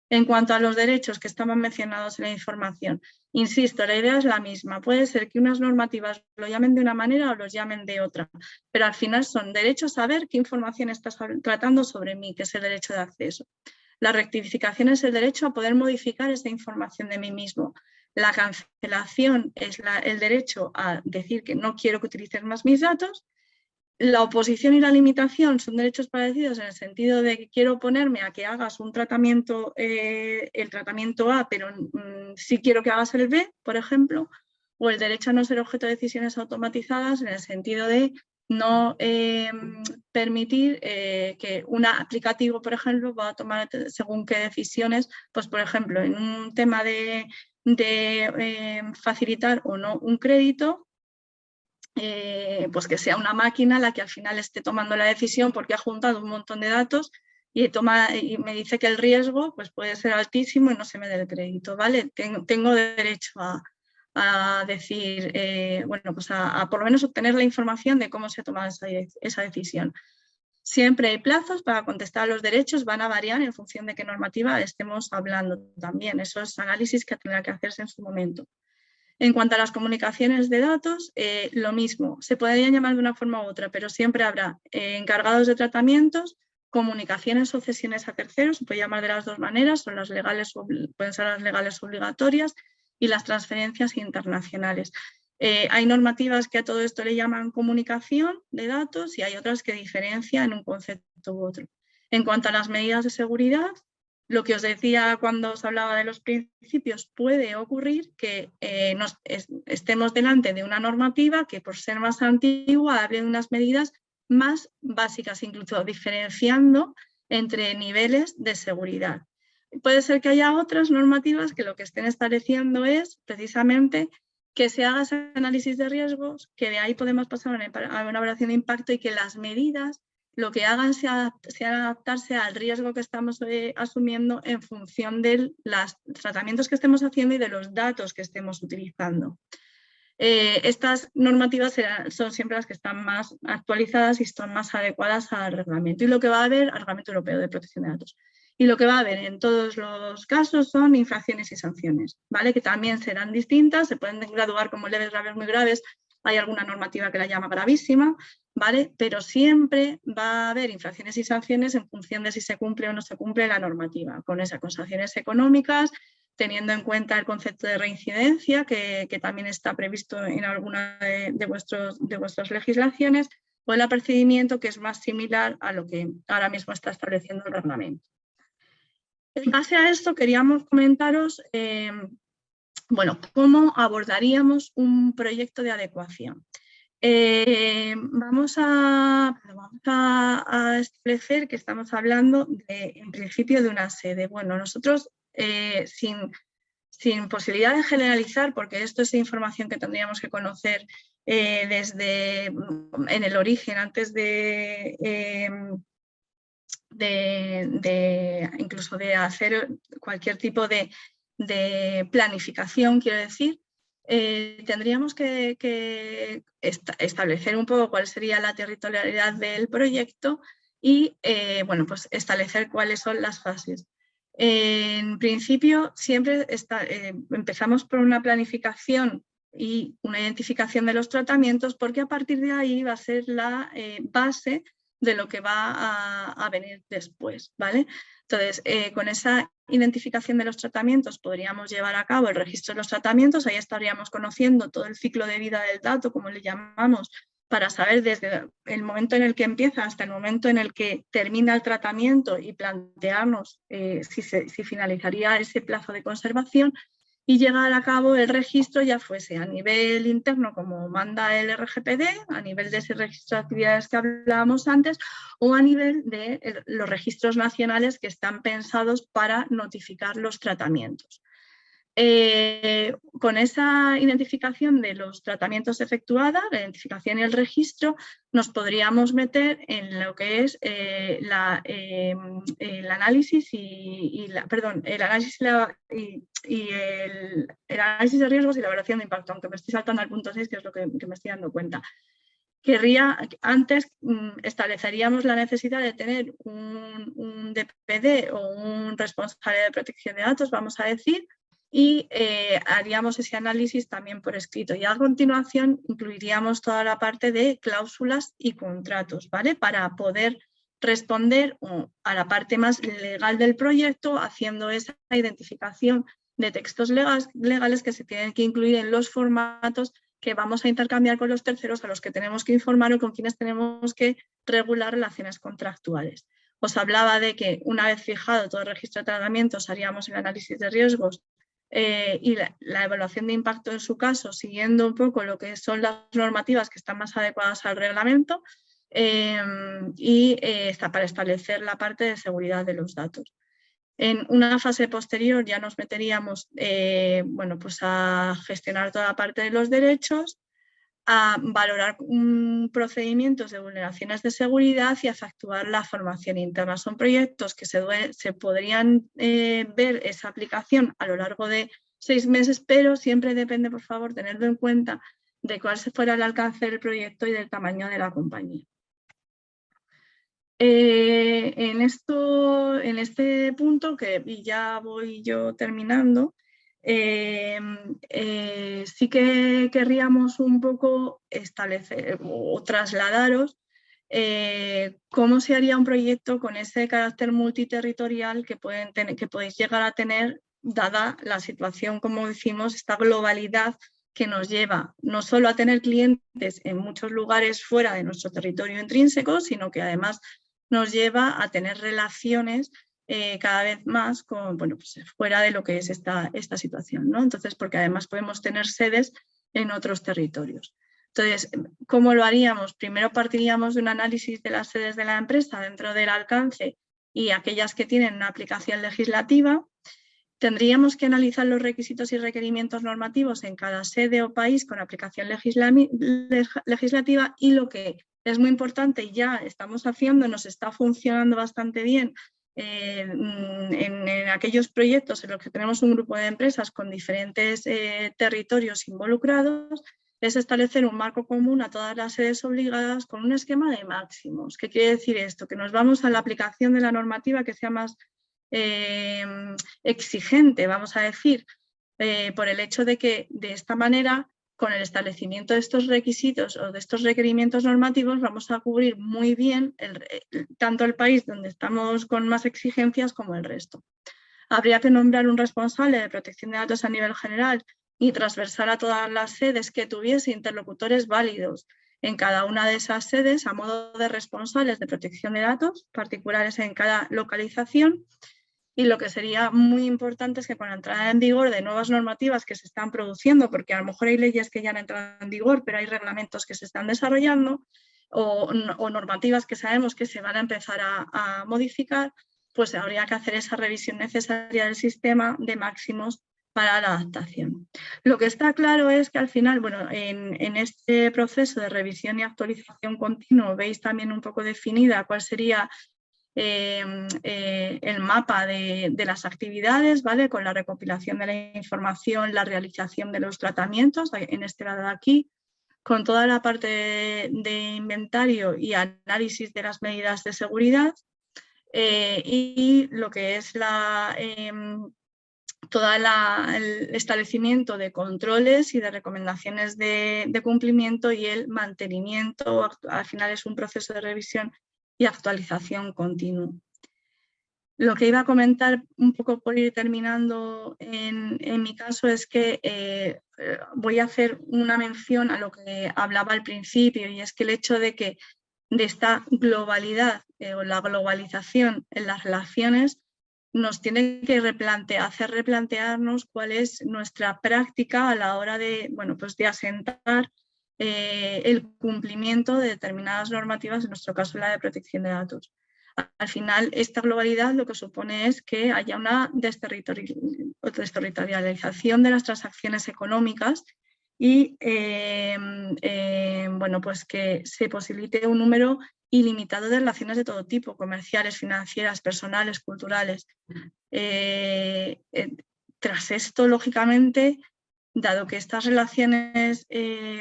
En cuanto a los derechos que estaban mencionados en la información, insisto, la idea es la misma. Puede ser que unas normativas lo llamen de una manera o los llamen de otra, pero al final son derechos a saber qué información estás tratando sobre mí, que es el derecho de acceso. La rectificación es el derecho a poder modificar esa información de mí mismo. La cancelación es el derecho a decir que no quiero que utilices más mis datos. La oposición y la limitación son derechos parecidos en el sentido de que quiero oponerme a que hagas un tratamiento, el tratamiento A, pero sí quiero que hagas el B, por ejemplo, o el derecho a no ser objeto de decisiones automatizadas en el sentido de no permitir que un aplicativo, por ejemplo, va a tomar según qué decisiones, pues por ejemplo, en un tema de facilitar o no un crédito, pues que sea una máquina la que al final esté tomando la decisión porque ha juntado un montón de datos y me dice que el riesgo pues puede ser altísimo y no se me dé el crédito, ¿vale? Tengo derecho a decir, bueno, pues a por lo menos obtener la información de cómo se ha tomado esa decisión. Siempre hay plazos para contestar a los derechos, van a variar en función de qué normativa estemos hablando también. Eso es análisis que tendrá que hacerse en su momento. En cuanto a las comunicaciones de datos, lo mismo, se podrían llamar de una forma u otra, pero siempre habrá encargados de tratamientos, comunicaciones o cesiones a terceros, se puede llamar de las dos maneras, son las legales, pueden ser las legales obligatorias, y las transferencias internacionales. Hay normativas que a todo esto le llaman comunicación de datos y hay otras que diferencian un concepto u otro. En cuanto a las medidas de seguridad, lo que os decía cuando os hablaba de los principios, puede ocurrir que estemos delante de una normativa que, por ser más antigua, hable de unas medidas más básicas, incluso diferenciando entre niveles de seguridad. Puede ser que haya otras normativas que lo que estén estableciendo es precisamente que se haga ese análisis de riesgos, que de ahí podemos pasar a una evaluación de impacto y que las medidas lo que hagan sea adaptarse al riesgo que estamos asumiendo en función de los tratamientos que estemos haciendo y de los datos que estemos utilizando. Estas normativas son siempre las que están más actualizadas y son más adecuadas al reglamento. Y lo que va a haber, al Reglamento Europeo de Protección de Datos. Y lo que va a haber en todos los casos son infracciones y sanciones, ¿vale? Que también serán distintas, se pueden graduar como leves, graves, muy graves. Hay alguna normativa que la llama gravísima, ¿vale? Pero siempre va a haber infracciones y sanciones en función de si se cumple o no se cumple la normativa, con sanciones económicas, teniendo en cuenta el concepto de reincidencia, que también está previsto en alguna de vuestras legislaciones, o el apercibimiento, que es más similar a lo que ahora mismo está estableciendo el reglamento. En base a esto, queríamos comentaros bueno, cómo abordaríamos un proyecto de adecuación. Vamos a establecer que estamos hablando en principio de una sede. Bueno, nosotros sin posibilidad de generalizar, porque esto es información que tendríamos que conocer desde en el origen, antes incluso de hacer cualquier tipo de planificación, quiero decir, tendríamos que establecer un poco cuál sería la territorialidad del proyecto y bueno, pues establecer cuáles son las fases. En principio, siempre empezamos por una planificación y una identificación de los tratamientos, porque a partir de ahí va a ser la base de lo que va a venir después, ¿vale? Entonces, con esa identificación de los tratamientos podríamos llevar a cabo el registro de los tratamientos, ahí estaríamos conociendo todo el ciclo de vida del dato, como le llamamos, para saber desde el momento en el que empieza hasta el momento en el que termina el tratamiento y plantearnos si finalizaría ese plazo de conservación, y llegar a cabo el registro, ya fuese a nivel interno como manda el RGPD, a nivel de ese registro de actividades que hablábamos antes, o a nivel de los registros nacionales que están pensados para notificar los tratamientos. Con esa identificación de los tratamientos efectuada, la identificación y el registro, nos podríamos meter en lo que es el análisis el análisis de riesgos y la evaluación de impacto, aunque me estoy saltando al punto 6, que es lo que me estoy dando cuenta. Antes estableceríamos la necesidad de tener un DPD o un responsable de protección de datos, vamos a decir, y haríamos ese análisis también por escrito. Y a continuación incluiríamos toda la parte de cláusulas y contratos, ¿vale? Para poder responder a la parte más legal del proyecto, haciendo esa identificación de textos legales que se tienen que incluir en los formatos que vamos a intercambiar con los terceros a los que tenemos que informar o con quienes tenemos que regular relaciones contractuales. Os hablaba de que una vez fijado todo el registro de tratamientos haríamos el análisis de riesgos y la evaluación de impacto en su caso, siguiendo un poco lo que son las normativas que están más adecuadas al reglamento para establecer la parte de seguridad de los datos. En una fase posterior ya nos meteríamos bueno, pues a gestionar toda la parte de los derechos, a valorar procedimientos de vulneraciones de seguridad y a efectuar la formación interna. Son proyectos que se podrían ver esa aplicación a lo largo de 6 meses, pero siempre depende, por favor, tenerlo en cuenta de cuál fuera el alcance del proyecto y del tamaño de la compañía. En este punto, y ya voy yo terminando, sí que querríamos un poco establecer o trasladaros cómo se haría un proyecto con ese carácter multiterritorial que podéis llegar a tener, dada la situación, como decimos, esta globalidad que nos lleva no solo a tener clientes en muchos lugares fuera de nuestro territorio intrínseco, sino que además nos lleva a tener relaciones cada vez más con, bueno, pues fuera de lo que es esta situación, ¿no? Entonces, porque además podemos tener sedes en otros territorios. Entonces, ¿cómo lo haríamos? Primero partiríamos de un análisis de las sedes de la empresa dentro del alcance y aquellas que tienen una aplicación legislativa. Tendríamos que analizar los requisitos y requerimientos normativos en cada sede o país con aplicación legislativa, y lo que es muy importante y ya estamos haciendo, nos está funcionando bastante bien en aquellos proyectos en los que tenemos un grupo de empresas con diferentes territorios involucrados, es establecer un marco común a todas las sedes obligadas con un esquema de máximos. ¿Qué quiere decir esto? Que nos vamos a la aplicación de la normativa que sea más exigente, vamos a decir, por el hecho de que de esta manera, con el establecimiento de estos requisitos o de estos requerimientos normativos, vamos a cubrir muy bien tanto el país donde estamos con más exigencias como el resto. Habría que nombrar un responsable de protección de datos a nivel general y transversal a todas las sedes que tuviese interlocutores válidos en cada una de esas sedes a modo de responsables de protección de datos particulares en cada localización. Y lo que sería muy importante es que con la entrada en vigor de nuevas normativas que se están produciendo, porque a lo mejor hay leyes que ya han entrado en vigor, pero hay reglamentos que se están desarrollando o normativas que sabemos que se van a empezar a modificar, pues habría que hacer esa revisión necesaria del sistema de máximos para la adaptación. Lo que está claro es que al final, bueno, en este proceso de revisión y actualización continuo veis también un poco definida cuál sería el mapa de las actividades, ¿vale? Con la recopilación de la información, la realización de los tratamientos, en este lado de aquí, con toda la parte de inventario y análisis de las medidas de seguridad y lo que es todo el establecimiento de controles y de recomendaciones de cumplimiento y el mantenimiento. Al final es un proceso de revisión y actualización continua. Lo que iba a comentar un poco por ir terminando en mi caso es que voy a hacer una mención a lo que hablaba al principio, y es que el hecho de que de esta globalidad o la globalización en las relaciones nos tiene que hacer replantearnos cuál es nuestra práctica a la hora de, bueno, pues de asentar el cumplimiento de determinadas normativas, en nuestro caso la de protección de datos. Al final, esta globalidad lo que supone es que haya una desterritorialización de las transacciones económicas y bueno, pues que se posibilite un número ilimitado de relaciones de todo tipo, comerciales, financieras, personales, culturales. Tras esto, lógicamente, dado que estas relaciones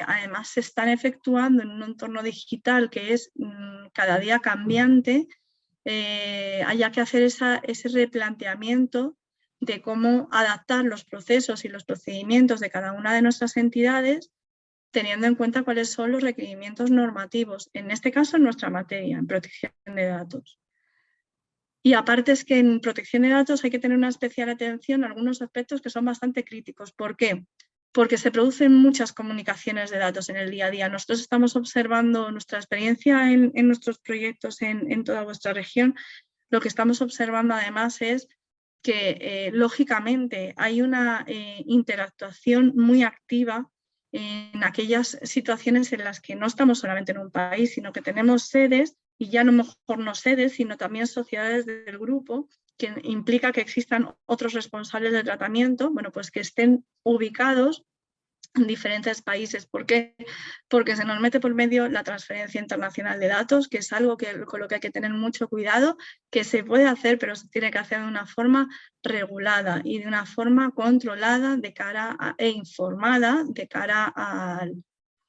además se están efectuando en un entorno digital que es cada día cambiante, haya que hacer ese replanteamiento de cómo adaptar los procesos y los procedimientos de cada una de nuestras entidades, teniendo en cuenta cuáles son los requerimientos normativos, en este caso en nuestra materia, en protección de datos. Y aparte es que en protección de datos hay que tener una especial atención a algunos aspectos que son bastante críticos. ¿Por qué? Porque se producen muchas comunicaciones de datos en el día a día. Nosotros estamos observando nuestra experiencia en nuestros proyectos en toda vuestra región. Lo que estamos observando además es que lógicamente hay una interactuación muy activa en aquellas situaciones en las que no estamos solamente en un país, sino que tenemos sedes, y ya no mejor no sedes, sino también sociedades del grupo, que implica que existan otros responsables de tratamiento, bueno, pues que estén ubicados en diferentes países. ¿Por qué? Porque se nos mete por medio la transferencia internacional de datos, que es algo con lo que hay que tener mucho cuidado, que se puede hacer, pero se tiene que hacer de una forma regulada y de una forma controlada e informada de cara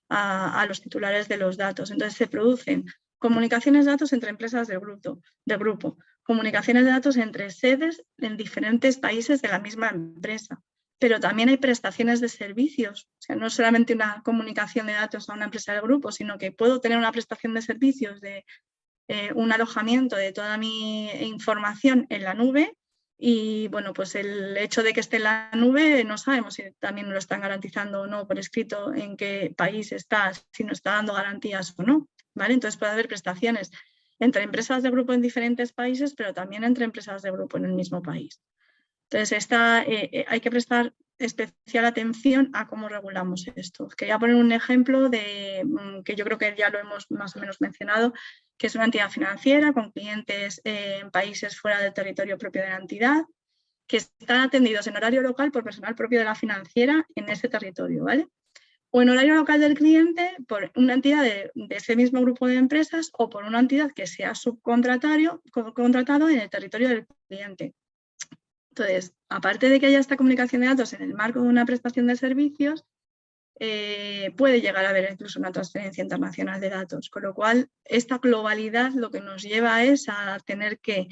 a los titulares de los datos. Entonces se producen comunicaciones de datos entre empresas del grupo, comunicaciones de datos entre sedes en diferentes países de la misma empresa, pero también hay prestaciones de servicios. O sea, no es solamente una comunicación de datos a una empresa del grupo, sino que puedo tener una prestación de servicios de un alojamiento de toda mi información en la nube, Y bueno, pues el hecho de que esté en la nube no sabemos si también lo están garantizando o no por escrito en qué país está, si nos está dando garantías o no, ¿vale? Entonces puede haber prestaciones entre empresas de grupo en diferentes países, pero también entre empresas de grupo en el mismo país. Entonces hay que prestar especial atención a cómo regulamos esto. Quería poner un ejemplo que yo creo que ya lo hemos más o menos mencionado, que es una entidad financiera con clientes en países fuera del territorio propio de la entidad, que están atendidos en horario local por personal propio de la financiera en ese territorio, ¿vale? O en horario local del cliente por una entidad de ese mismo grupo de empresas o por una entidad que sea subcontratado en el territorio del cliente. Entonces, aparte de que haya esta comunicación de datos en el marco de una prestación de servicios, puede llegar a haber incluso una transferencia internacional de datos, con lo cual esta globalidad lo que nos lleva es a tener que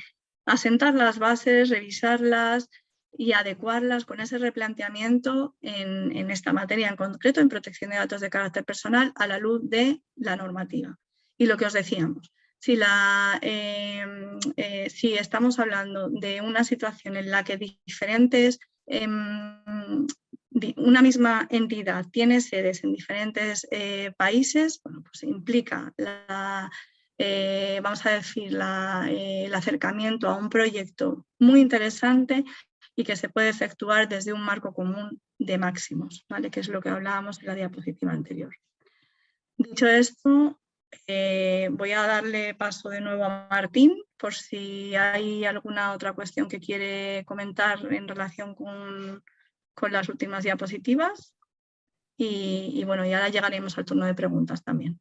asentar las bases, revisarlas y adecuarlas con ese replanteamiento en esta materia en concreto, en protección de datos de carácter personal, a la luz de la normativa. Y lo que os decíamos, si estamos hablando de una situación en la que una misma entidad tiene sedes en diferentes países, bueno, pues implica vamos a decir, el acercamiento a un proyecto muy interesante y que se puede efectuar desde un marco común de máximos, ¿vale? Que es lo que hablábamos en la diapositiva anterior. Dicho esto, voy a darle paso de nuevo a Martín por si hay alguna otra cuestión que quiere comentar en relación con las últimas diapositivas y bueno, y ahora llegaremos al turno de preguntas también.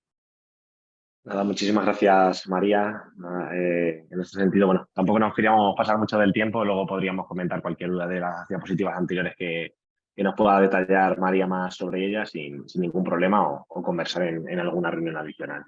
Nada, muchísimas gracias, María. En este sentido, bueno, tampoco nos queríamos pasar mucho del tiempo, luego podríamos comentar cualquier duda de las diapositivas anteriores que nos pueda detallar María más sobre ellas sin ningún problema o conversar en alguna reunión adicional.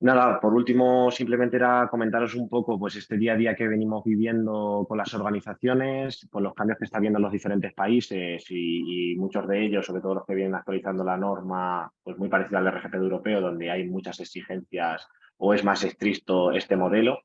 Nada, por último, simplemente era comentaros un poco pues, este día a día que venimos viviendo con las organizaciones, con los cambios que está habiendo en los diferentes países y muchos de ellos, sobre todo los que vienen actualizando la norma, pues muy parecida al RGPD europeo, donde hay muchas exigencias o es más estricto este modelo.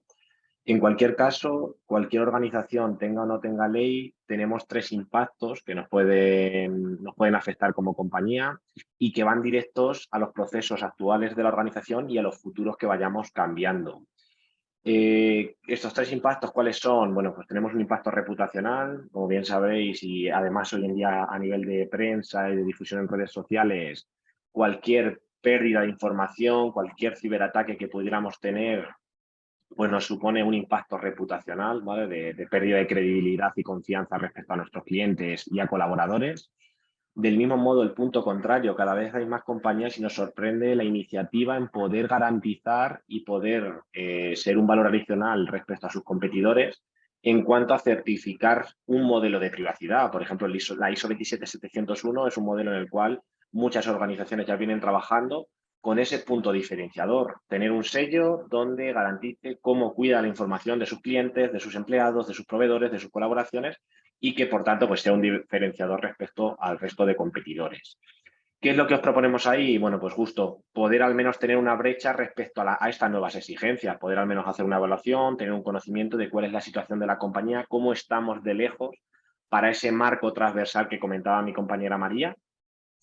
En cualquier caso, cualquier organización, tenga o no tenga ley, tenemos 3 impactos que nos pueden afectar como compañía y que van directos a los procesos actuales de la organización y a los futuros que vayamos cambiando. Estos 3 impactos, ¿cuáles son? Bueno, pues tenemos un impacto reputacional, como bien sabéis, y además hoy en día a nivel de prensa y de difusión en redes sociales, cualquier pérdida de información, cualquier ciberataque que pudiéramos tener, pues nos supone un impacto reputacional, ¿vale? De pérdida de credibilidad y confianza respecto a nuestros clientes y a colaboradores. Del mismo modo, el punto contrario, cada vez hay más compañías y nos sorprende la iniciativa en poder garantizar y poder ser un valor adicional respecto a sus competidores en cuanto a certificar un modelo de privacidad. Por ejemplo, la ISO 27701 es un modelo en el cual muchas organizaciones ya vienen trabajando con ese punto diferenciador, tener un sello donde garantice cómo cuida la información de sus clientes, de sus empleados, de sus proveedores, de sus colaboraciones y que, por tanto, pues sea un diferenciador respecto al resto de competidores. ¿Qué es lo que os proponemos ahí? Bueno, pues justo poder al menos tener una brecha respecto a estas nuevas exigencias, poder al menos hacer una evaluación, tener un conocimiento de cuál es la situación de la compañía, cómo estamos de lejos para ese marco transversal que comentaba mi compañera María,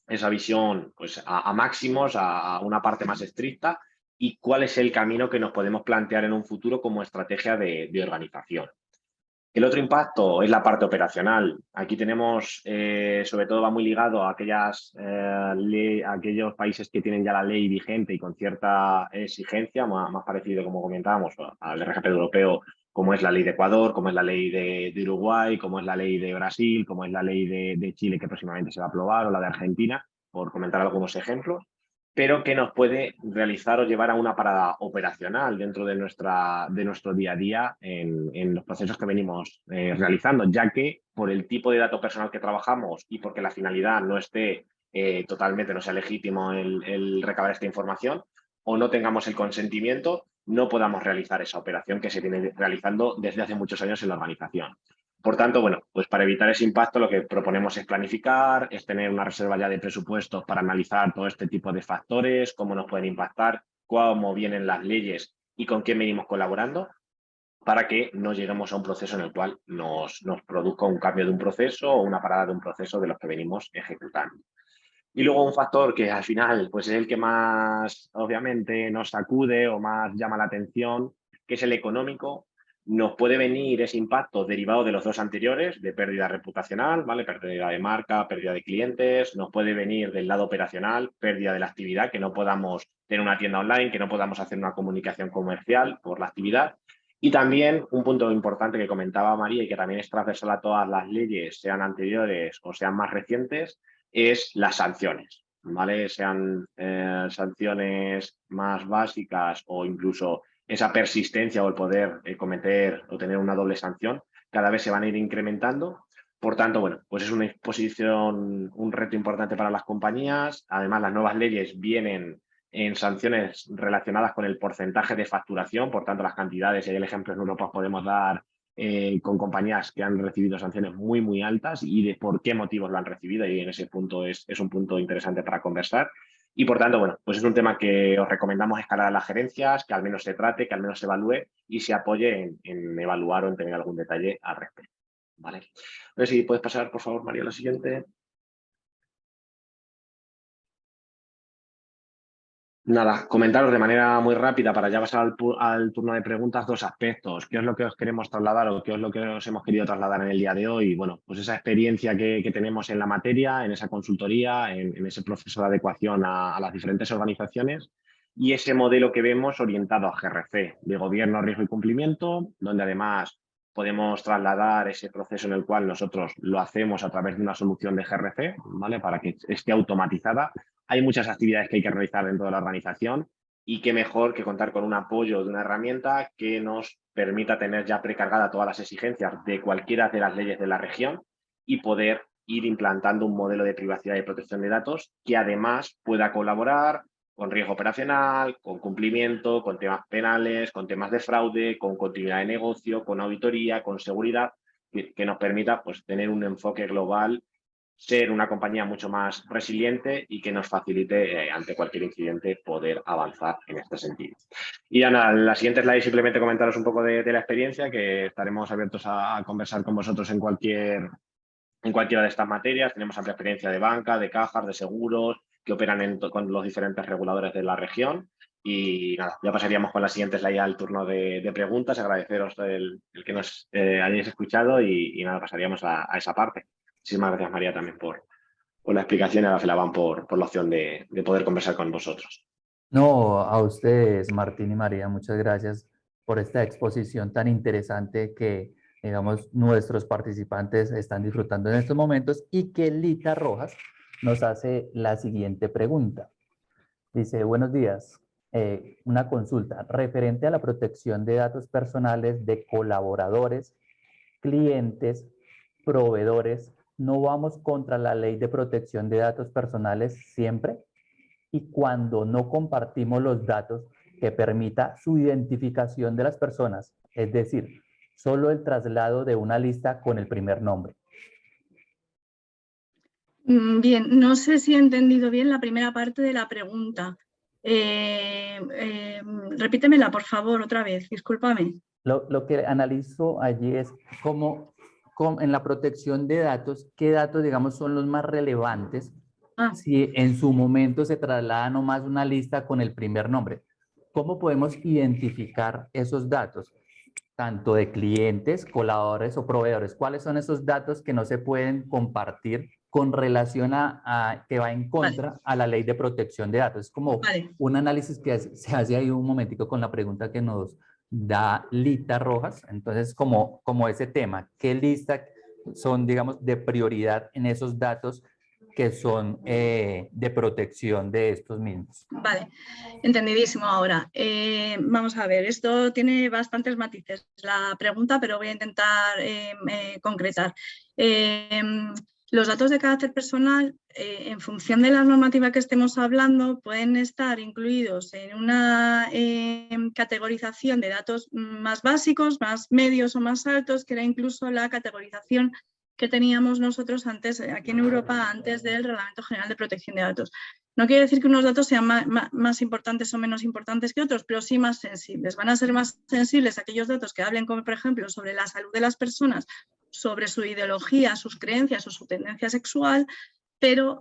esa visión pues, a máximos, a una parte más estricta y cuál es el camino que nos podemos plantear en un futuro como estrategia de organización. El otro impacto es la parte operacional. Aquí tenemos, sobre todo va muy ligado a aquellos países que tienen ya la ley vigente y con cierta exigencia, más parecido, como comentábamos, al RGPD europeo, como es la ley de Ecuador, como es la ley de Uruguay, como es la ley de Brasil, como es la ley de Chile que próximamente se va a aprobar o la de Argentina, por comentar algunos ejemplos, pero que nos puede realizar o llevar a una parada operacional dentro de nuestro día a día en los procesos que venimos realizando, ya que por el tipo de dato personal que trabajamos y porque la finalidad no esté totalmente, no sea legítimo el recabar esta información o no tengamos el consentimiento, no podamos realizar esa operación que se viene realizando desde hace muchos años en la organización. Por tanto, bueno, pues para evitar ese impacto lo que proponemos es planificar, es tener una reserva ya de presupuestos para analizar todo este tipo de factores, cómo nos pueden impactar, cómo vienen las leyes y con quién venimos colaborando. para que no lleguemos a un proceso en el cual nos produzca un cambio de un proceso o una parada de un proceso de los que venimos ejecutando. Y luego un factor que al final pues es el que más obviamente nos sacude o más llama la atención, que es el económico. Nos puede venir ese impacto derivado de los dos anteriores, de pérdida reputacional, ¿vale? Pérdida de marca, pérdida de clientes. Nos puede venir del lado operacional, pérdida de la actividad, que no podamos tener una tienda online, que no podamos hacer una comunicación comercial por la actividad. Y también un punto importante que comentaba María y que también es transversal a todas las leyes, sean anteriores o sean más recientes, es las sanciones, ¿vale? Sean sanciones más básicas o incluso esa persistencia o el poder cometer o tener una doble sanción, cada vez se van a ir incrementando. Por tanto, bueno, pues es una exposición, un reto importante para las compañías. Además, las nuevas leyes vienen en sanciones relacionadas con el porcentaje de facturación, por tanto, las cantidades, y el ejemplo en Europa podemos dar con compañías que han recibido sanciones muy, muy altas y de por qué motivos lo han recibido, y en ese punto es un punto interesante para conversar. Y por tanto, bueno, pues es un tema que os recomendamos escalar a las gerencias, que al menos se trate, que al menos se evalúe y se apoye en evaluar o en tener algún detalle al respecto. ¿Vale? A ver si puedes pasar, por favor, María, a la siguiente. Nada, comentaros de manera muy rápida para ya pasar al turno de preguntas dos aspectos. ¿Qué es lo que os queremos trasladar o qué es lo que os hemos querido trasladar en el día de hoy? Bueno, pues esa experiencia que tenemos en la materia, en esa consultoría, en ese proceso de adecuación a las diferentes organizaciones y ese modelo que vemos orientado a GRC, de gobierno, riesgo y cumplimiento, donde además podemos trasladar ese proceso en el cual nosotros lo hacemos a través de una solución de GRC, ¿vale? Para que esté automatizada. Hay muchas actividades que hay que realizar dentro de la organización y qué mejor que contar con un apoyo de una herramienta que nos permita tener ya precargada todas las exigencias de cualquiera de las leyes de la región y poder ir implantando un modelo de privacidad y protección de datos que además pueda colaborar con riesgo operacional, con cumplimiento, con temas penales, con temas de fraude, con continuidad de negocio, con auditoría, con seguridad, que nos permita pues, tener un enfoque global, ser una compañía mucho más resiliente y que nos facilite ante cualquier incidente poder avanzar en este sentido. Y Ana, la siguiente slide simplemente comentaros un poco de la experiencia, que estaremos abiertos a conversar con vosotros en cualquiera de estas materias. Tenemos amplia experiencia de banca, de cajas, de seguros, que operan con los diferentes reguladores de la región. Y nada, ya pasaríamos con la siguiente slide al turno de preguntas. Agradeceros el que nos hayáis escuchado y nada, pasaríamos a esa parte. Muchísimas gracias, María, también por la explicación y a la Felaban por la opción de poder conversar con vosotros. No, a ustedes, Martín y María, muchas gracias por esta exposición tan interesante que, digamos, nuestros participantes están disfrutando en estos momentos y que Lita Rojas nos hace la siguiente pregunta. Dice, buenos días, una consulta referente a la protección de datos personales de colaboradores, clientes, proveedores. ¿No vamos contra la ley de protección de datos personales siempre? Y cuando no compartimos los datos que permita su identificación de las personas, es decir, solo el traslado de una lista con el primer nombre. Bien, no sé si he entendido bien la primera parte de la pregunta. Repítemela, por favor, otra vez, discúlpame. Lo que analizo allí es cómo en la protección de datos, qué datos, digamos, son los más relevantes si en su momento se traslada nomás una lista con el primer nombre. ¿Cómo podemos identificar esos datos? Tanto de clientes, colaboradores o proveedores. ¿Cuáles son esos datos que no se pueden compartir con relación a que va en contra a la ley de protección de datos? Es como un análisis que se hace ahí un momentico con la pregunta que nos da Lita Rojas. Entonces, como ese tema, ¿qué lista son, digamos, de prioridad en esos datos que son de protección de estos mismos? Vale, entendidísimo ahora. Vamos a ver, esto tiene bastantes matices la pregunta, pero voy a intentar concretar. Los datos de carácter personal, en función de la normativa que estemos hablando, pueden estar incluidos en una categorización de datos más básicos, más medios o más altos, que era incluso la categorización que teníamos nosotros antes, aquí en Europa, antes del Reglamento General de Protección de Datos. No quiere decir que unos datos sean más importantes o menos importantes que otros, pero sí más sensibles. Van a ser más sensibles aquellos datos que hablen, como por ejemplo, sobre la salud de las personas, sobre su ideología, sus creencias o su tendencia sexual, pero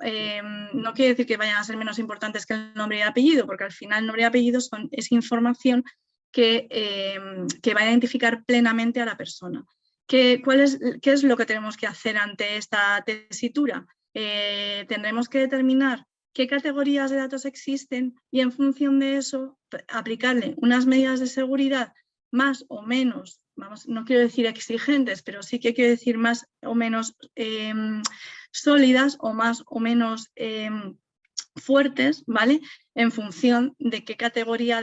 no quiere decir que vayan a ser menos importantes que el nombre y apellido, porque al final el nombre y apellido es información que va a identificar plenamente a la persona. ¿Qué es lo que tenemos que hacer ante esta tesitura? Tendremos que determinar qué categorías de datos existen y en función de eso aplicarle unas medidas de seguridad más o menos, no quiero decir exigentes, pero sí que quiero decir más o menos sólidas o más o menos fuertes, ¿vale? En función de qué categoría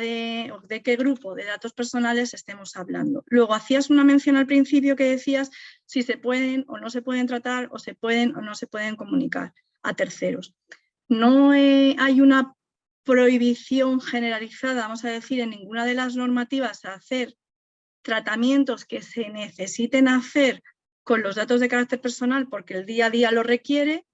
o de qué grupo de datos personales estemos hablando. Luego, hacías una mención al principio que decías si se pueden o no se pueden tratar o se pueden o no se pueden comunicar a terceros. No hay una prohibición generalizada, vamos a decir, en ninguna de las normativas a hacer tratamientos que se necesiten hacer con los datos de carácter personal porque el día a día lo requiere.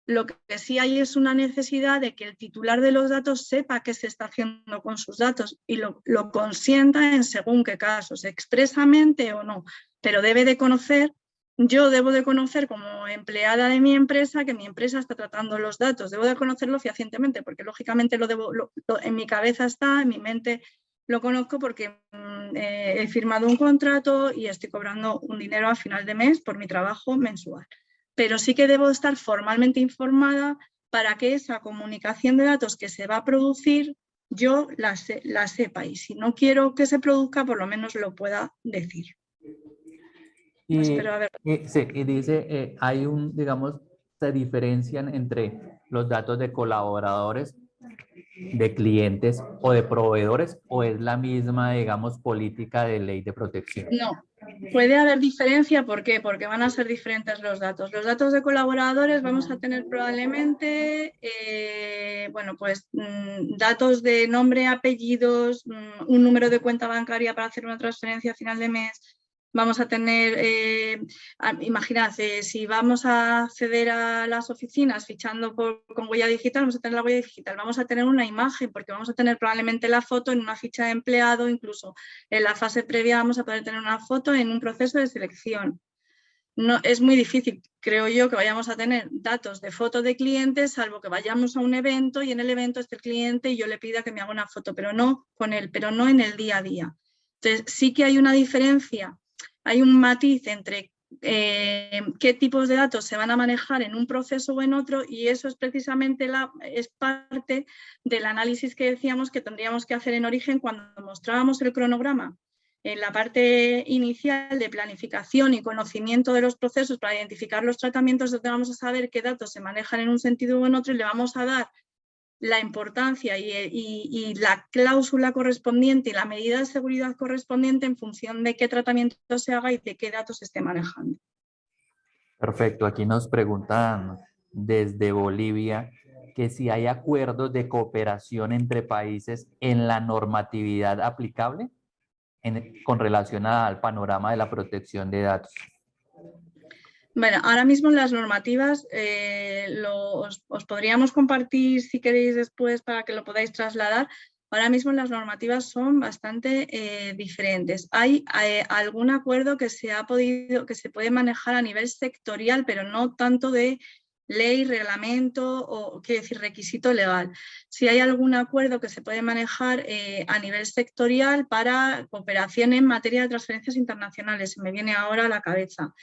Lo que sí hay es una necesidad de que el titular de los datos sepa qué se está haciendo con sus datos y lo consienta en según qué casos, expresamente o no, pero debe de conocer. Yo debo de conocer como empleada de mi empresa que mi empresa está tratando los datos, debo de conocerlo fehacientemente porque lógicamente en mi cabeza está, en mi mente lo conozco porque he firmado un contrato y estoy cobrando un dinero a final de mes por mi trabajo mensual. Pero sí que debo estar formalmente informada para que esa comunicación de datos que se va a producir yo la sepa y si no quiero que se produzca por lo menos lo pueda decir. Y dice, hay digamos, se diferencian entre los datos de colaboradores, de clientes o de proveedores, o es la misma, digamos, política de ley de protección. No, puede haber diferencia. ¿Por qué? Porque van a ser diferentes los datos. Los datos de colaboradores vamos a tener probablemente, bueno, pues datos de nombre, apellidos, un número de cuenta bancaria para hacer una transferencia a final de mes. Vamos a tener, imaginad, si vamos a acceder a las oficinas fichando con huella digital, vamos a tener la huella digital, vamos a tener una imagen, porque vamos a tener probablemente la foto en una ficha de empleado, incluso en la fase previa vamos a poder tener una foto en un proceso de selección. No, es muy difícil, creo yo, que vayamos a tener datos de foto de clientes, salvo que vayamos a un evento y en el evento esté el cliente y yo le pida que me haga una foto, pero no con él, pero no en el día a día. Entonces, sí que hay una diferencia. Hay un matiz entre qué tipos de datos se van a manejar en un proceso o en otro y eso es precisamente es parte del análisis que decíamos que tendríamos que hacer en origen cuando mostrábamos el cronograma. En la parte inicial de planificación y conocimiento de los procesos para identificar los tratamientos, donde vamos a saber qué datos se manejan en un sentido o en otro y le vamos a dar la importancia y la cláusula correspondiente y la medida de seguridad correspondiente en función de qué tratamiento se haga y de qué datos se esté manejando. Perfecto. Aquí nos preguntan desde Bolivia que si hay acuerdos de cooperación entre países en la normatividad aplicable con relación al panorama de la protección de datos. Bueno, ahora mismo las normativas os podríamos compartir si queréis después para que lo podáis trasladar. Ahora mismo las normativas son bastante diferentes. Hay algún acuerdo que se puede manejar a nivel sectorial, pero no tanto de ley, reglamento o quiero decir requisito legal. Si hay algún acuerdo que se puede manejar a nivel sectorial para cooperación en materia de transferencias internacionales, se me viene ahora a la cabeza.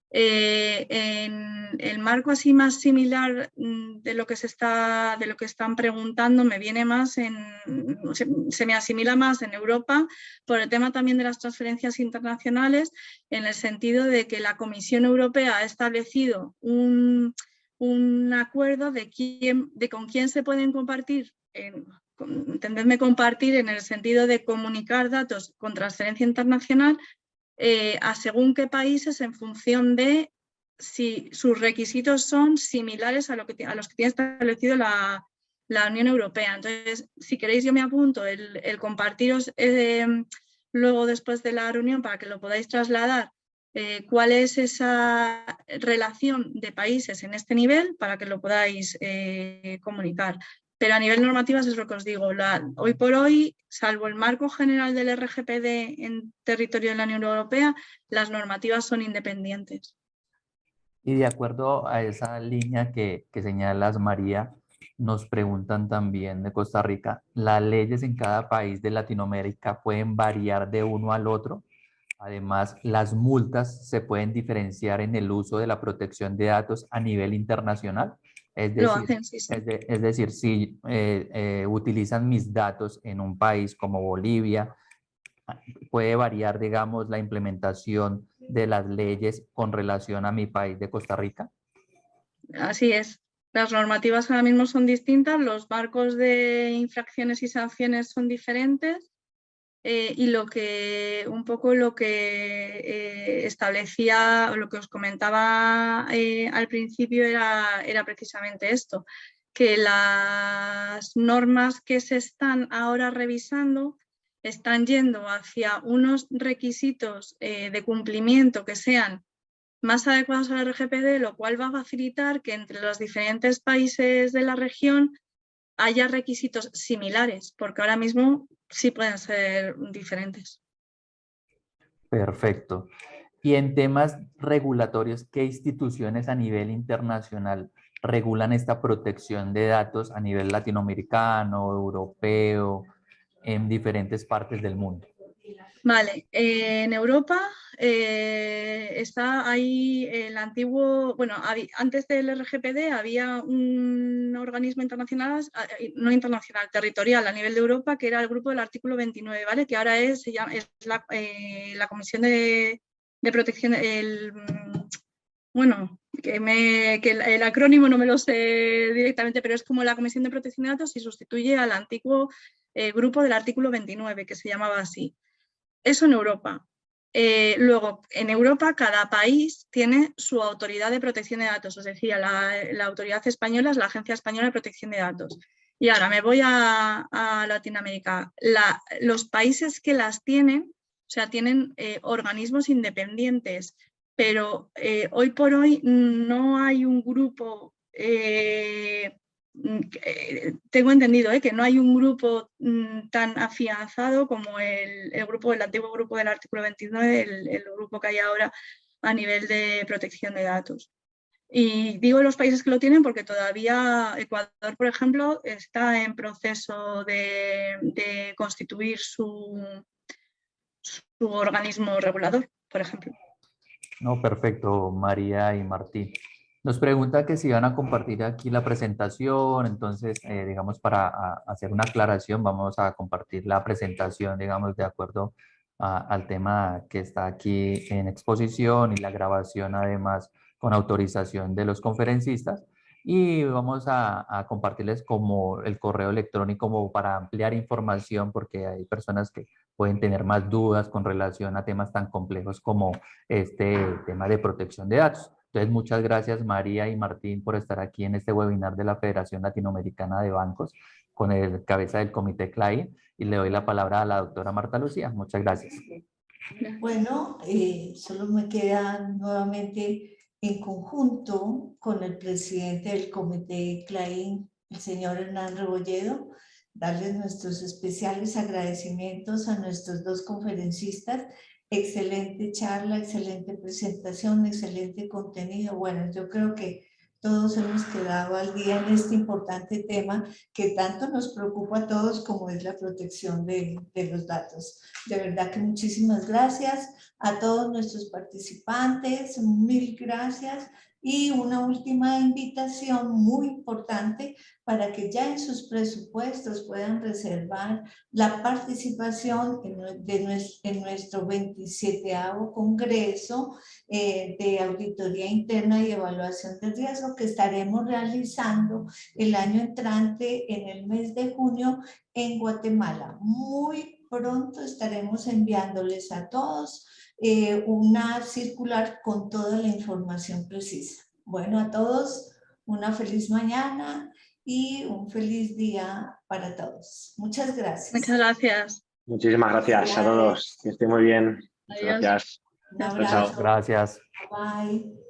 En el marco así más similar de lo que están preguntando me viene más se me asimila más en Europa por el tema también de las transferencias internacionales, en el sentido de que la Comisión Europea ha establecido un acuerdo de con quién se pueden compartir, entendedme compartir en el sentido de comunicar datos con transferencia internacional a según qué países en función de si sus requisitos son similares a los que tiene establecido la Unión Europea. Entonces, si queréis yo me apunto el compartiros luego después de la reunión para que lo podáis trasladar cuál es esa relación de países en este nivel para que lo podáis comunicar. Pero a nivel normativas es lo que os digo, hoy por hoy, salvo el marco general del RGPD en territorio de la Unión Europea, las normativas son independientes. Y de acuerdo a esa línea que señalas, María, nos preguntan también de Costa Rica, ¿las leyes en cada país de Latinoamérica pueden variar de uno al otro? Además, las multas se pueden diferenciar en el uso de la protección de datos a nivel internacional. Es Lo decir, hacen, sí, sí. es decir, si utilizan mis datos en un país como Bolivia, puede variar, digamos, la implementación de las leyes con relación a mi país de Costa Rica. Así es. Las normativas ahora mismo son distintas, los marcos de infracciones y sanciones son diferentes. Y un poco lo que establecía, lo que os comentaba al principio era precisamente esto, que las normas que se están ahora revisando están yendo hacia unos requisitos de cumplimiento que sean más adecuados al RGPD, lo cual va a facilitar que entre los diferentes países de la región haya requisitos similares, porque ahora mismo sí pueden ser diferentes. Perfecto. Y en temas regulatorios, ¿qué instituciones a nivel internacional regulan esta protección de datos a nivel latinoamericano, europeo, en diferentes partes del mundo? Vale, en Europa está ahí el antiguo, bueno, antes del RGPD había un organismo internacional, no internacional, territorial a nivel de Europa, que era el grupo del artículo 29, ¿vale? Que ahora es la Comisión de Protección, bueno, que el acrónimo no me lo sé directamente, pero es como la Comisión de Protección de Datos y sustituye al antiguo grupo del artículo 29, que se llamaba así. Eso en Europa. Luego, en Europa, cada país tiene su autoridad de protección de datos, es decir, la autoridad española es la Agencia Española de Protección de Datos. Y ahora me voy a Latinoamérica. Los países que las tienen, o sea, tienen organismos independientes, pero hoy por hoy no hay un grupo... tengo entendido que no hay un grupo tan afianzado como el antiguo grupo del artículo 29, el grupo que hay ahora a nivel de protección de datos. Y digo los países que lo tienen porque todavía Ecuador, por ejemplo, está en proceso de constituir su organismo regulador, por ejemplo. No, perfecto, María y Martín. Nos pregunta que si van a compartir aquí la presentación, entonces, digamos, para hacer una aclaración, vamos a compartir la presentación, digamos, de acuerdo al tema que está aquí en exposición y la grabación, además, con autorización de los conferencistas. Y vamos a compartirles como el correo electrónico como para ampliar información, porque hay personas que pueden tener más dudas con relación a temas tan complejos como este tema de protección de datos. Entonces, muchas gracias María y Martín por estar aquí en este webinar de la Federación Latinoamericana de Bancos con el cabeza del comité CLAI y le doy la palabra a la doctora Marta Lucía. Muchas gracias. Bueno, solo me queda nuevamente en conjunto con el presidente del comité CLAI, el señor Hernán Rebolledo, darles nuestros especiales agradecimientos a nuestros dos conferencistas. Excelente charla, excelente presentación, excelente contenido. Bueno, yo creo que todos hemos quedado al día en este importante tema que tanto nos preocupa a todos como es la protección de los datos. De verdad que muchísimas gracias a todos nuestros participantes, mil gracias. Y una última invitación muy importante para que ya en sus presupuestos puedan reservar la participación en nuestro 27º Congreso de Auditoría Interna y Evaluación de Riesgo que estaremos realizando el año entrante en el mes de junio en Guatemala. Muy pronto estaremos enviándoles a todos una circular con toda la información precisa. Bueno, a todos una feliz mañana y un feliz día para todos. Muchas gracias. Muchas gracias. Muchísimas gracias a todos. Que estén muy bien. Muchas Adiós. gracias. Un abrazo. Gracias. Bye.